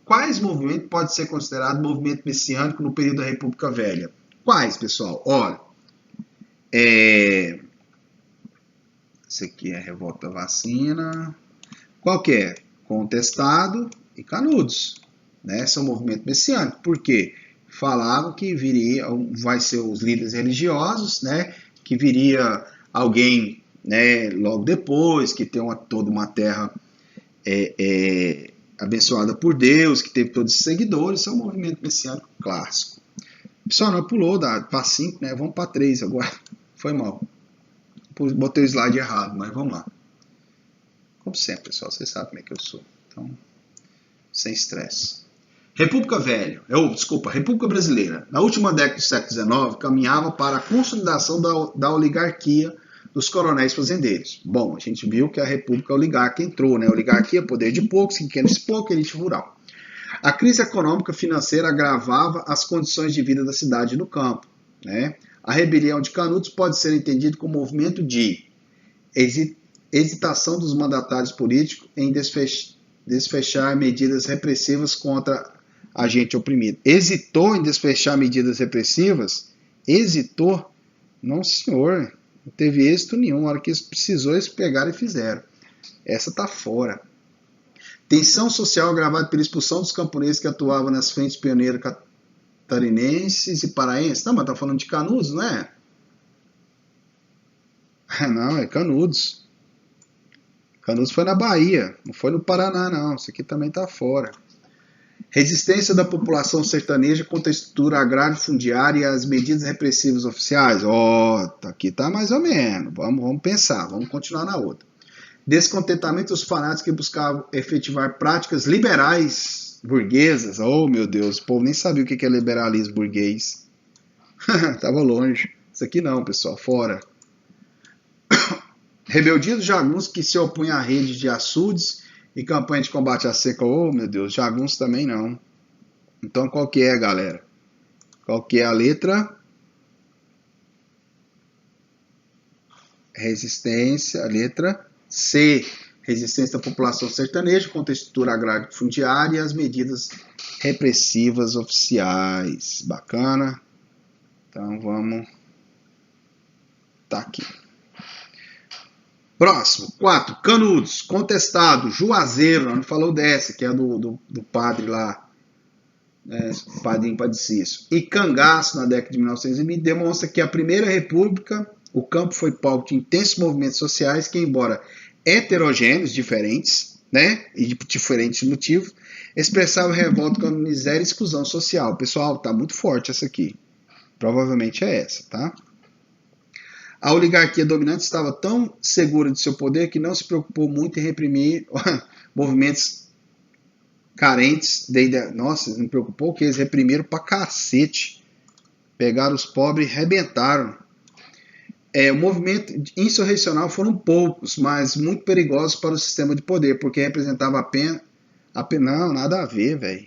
quais movimentos podem ser considerados movimento messiânico no período da República Velha? Quais, pessoal? Olha, esse aqui é a revolta da vacina. Qual que é? Contestado e Canudos. Né? São movimento messiânico. Por quê? Falavam que vai ser os líderes religiosos, né? Que viria alguém, né, logo depois, que tem toda uma terra abençoada por Deus, que teve todos os seguidores. Isso é um movimento messiânico clássico. Pessoal, não pulou para 5, né? Vamos para 3 agora. Foi mal. Botei o slide errado, mas vamos lá. Como sempre, pessoal, vocês sabem como é que eu sou. Então, sem estresse. República Brasileira. Na última década do século XIX, caminhava para a consolidação da oligarquia dos coronéis fazendeiros. Bom, a gente viu que a República Oligarca entrou, né? Oligarquia, poder de poucos, pequenos pouco, elite rural. A crise econômica financeira agravava as condições de vida da cidade e do campo, né? A rebelião de Canudos pode ser entendida como movimento de hesitação dos mandatários políticos em desfechar medidas repressivas contra a gente oprimido. Hesitou em desfechar medidas repressivas? Hesitou? Não, senhor. Não teve êxito nenhum. A hora que eles precisou, eles pegaram e fizeram. Essa está fora. Tensão social agravada pela expulsão dos camponeses que atuavam nas frentes pioneiras catarinenses e paraenses. Não, mas tá falando de Canudos, não é? Não, é Canudos. Canudos foi na Bahia, não foi no Paraná, não. Isso aqui também tá fora. Resistência da população sertaneja contra a estrutura agrária fundiária e as medidas repressivas oficiais. Aqui tá mais ou menos. Vamos pensar, vamos continuar na outra. Descontentamento dos fanáticos que buscavam efetivar práticas liberais burguesas. Oh, meu Deus, o povo nem sabia o que é liberalismo burguês. Tava longe. Isso aqui não, pessoal, fora. Rebeldia dos jagunços que se opunha à rede de açudes e campanha de combate à seca. Oh, meu Deus, jagunços também não. Então, qual que é, galera? Qual que é a letra? Resistência, a letra C. Resistência da população sertaneja contra a estrutura agrária fundiária e as medidas repressivas oficiais. Bacana. Então, vamos... Tá aqui. Próximo, 4. Canudos, contestado, Juazeiro, não falou dessa, que é do padre lá, né, padrinho Padicício. E Cangaço, na década de 1920, demonstra que a Primeira República, o campo foi palco de intensos movimentos sociais que, embora heterogêneos, diferentes, né, e de diferentes motivos, expressavam revolta com a miséria e exclusão social. Pessoal, tá muito forte essa aqui. Provavelmente é essa, tá? A oligarquia dominante estava tão segura de seu poder que não se preocupou muito em reprimir movimentos carentes. Nossa, não preocupou que eles reprimiram pra cacete. Pegaram os pobres e arrebentaram. O movimento insurrecional foram poucos, mas muito perigosos para o sistema de poder, porque representava apenas não, nada a ver, velho.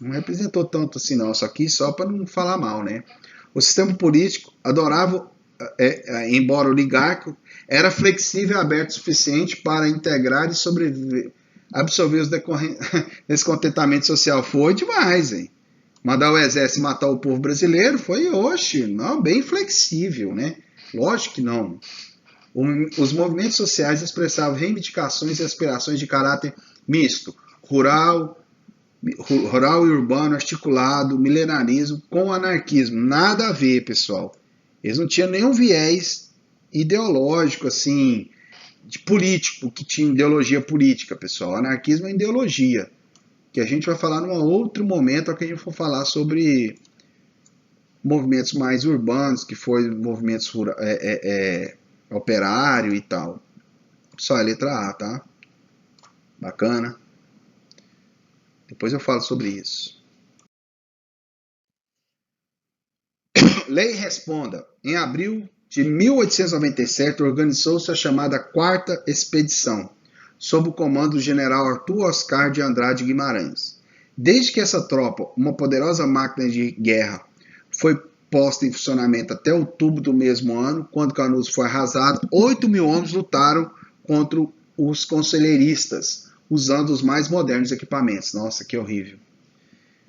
Não representou tanto assim não, só aqui só para não falar mal, né? O sistema político adorava, embora oligarco, era flexível e aberto o suficiente para integrar e sobreviver, absorver os descontentamento social. Foi demais, hein? Mandar o exército matar o povo brasileiro foi, não, bem flexível, né? Lógico que não. Os movimentos sociais expressavam reivindicações e aspirações de caráter misto, rural e urbano, articulado, milenarismo com anarquismo. Nada a ver, pessoal. Eles não tinham nenhum viés ideológico, assim, de político, que tinha ideologia política, pessoal. Anarquismo é ideologia, que a gente vai falar num outro momento, que a gente for falar sobre movimentos mais urbanos, que foi movimentos operário e tal. Só a letra A, tá? Bacana. Depois eu falo sobre isso. Lei Responda. Em abril de 1897, organizou-se a chamada Quarta Expedição, sob o comando do general Arthur Oscar de Andrade Guimarães. Desde que essa tropa, uma poderosa máquina de guerra, foi posta em funcionamento até outubro do mesmo ano, quando Canudos foi arrasado, 8.000 homens lutaram contra os conselheiristas, usando os mais modernos equipamentos. Nossa, que horrível.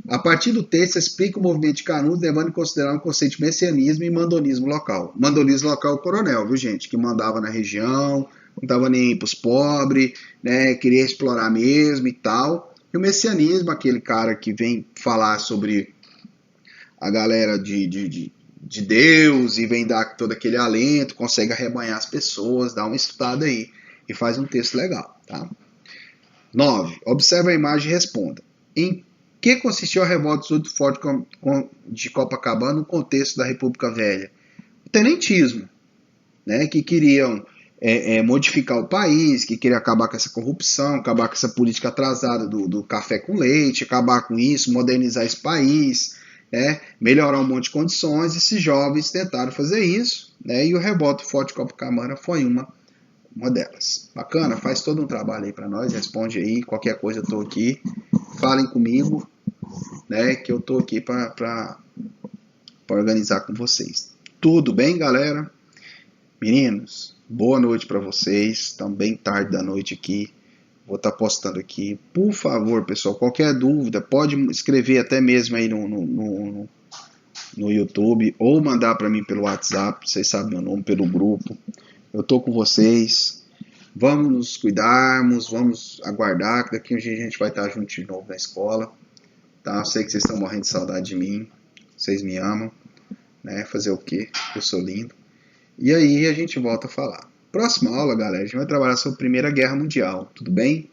A partir do texto, explica o movimento de Canudos, levando em consideração o conceito de messianismo e mandonismo local. Mandonismo local é o coronel, viu, gente? Que mandava na região, não estava nem aí para os pobres, né? Queria explorar mesmo e tal. E o messianismo, aquele cara que vem falar sobre a galera de Deus e vem dar todo aquele alento, consegue arrebanhar as pessoas, dá uma estudada aí e faz um texto legal, tá? 9. Observe a imagem e responda. Em que consistiu a revolta do Forte de Copacabana no contexto da República Velha? O tenentismo, né, que queriam modificar o país, que queriam acabar com essa corrupção, acabar com essa política atrasada do café com leite, acabar com isso, modernizar esse país, né, melhorar um monte de condições. Esses jovens tentaram fazer isso, né, e o revolta do Forte de Copacabana foi uma delas. Bacana? Faz todo um trabalho aí para nós, responde aí, qualquer coisa eu tô aqui, falem comigo, né, que eu tô aqui para organizar com vocês. Tudo bem, galera? Meninos, boa noite para vocês, também tarde da noite aqui, vou estar postando aqui. Por favor, pessoal, qualquer dúvida, pode escrever até mesmo aí no YouTube, ou mandar para mim pelo WhatsApp, vocês sabem meu nome, pelo grupo. Eu tô com vocês, vamos nos cuidarmos, vamos aguardar, que daqui um dia a gente vai estar junto de novo na escola, tá? Eu sei que vocês estão morrendo de saudade de mim, vocês me amam, né? Fazer o quê? Eu sou lindo. E aí a gente volta a falar. Próxima aula, galera, a gente vai trabalhar sobre a Primeira Guerra Mundial, tudo bem?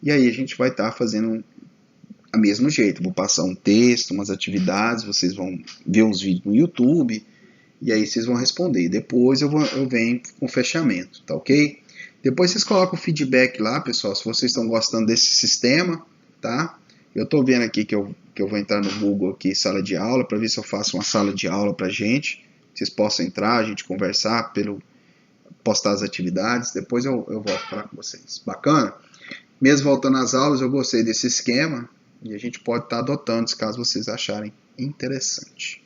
E aí a gente vai estar fazendo a mesmo jeito, vou passar um texto, umas atividades, vocês vão ver uns vídeos no YouTube, e aí vocês vão responder. Depois eu venho com fechamento, tá ok? Depois vocês colocam o feedback lá, pessoal, se vocês estão gostando desse sistema, tá? Eu tô vendo aqui que eu vou entrar no Google aqui, sala de aula, para ver se eu faço uma sala de aula pra gente. Vocês possam entrar, a gente conversar, postar as atividades, depois eu volto a falar com vocês. Bacana? Mesmo voltando às aulas, eu gostei desse esquema, e a gente pode estar adotando, caso vocês acharem interessante.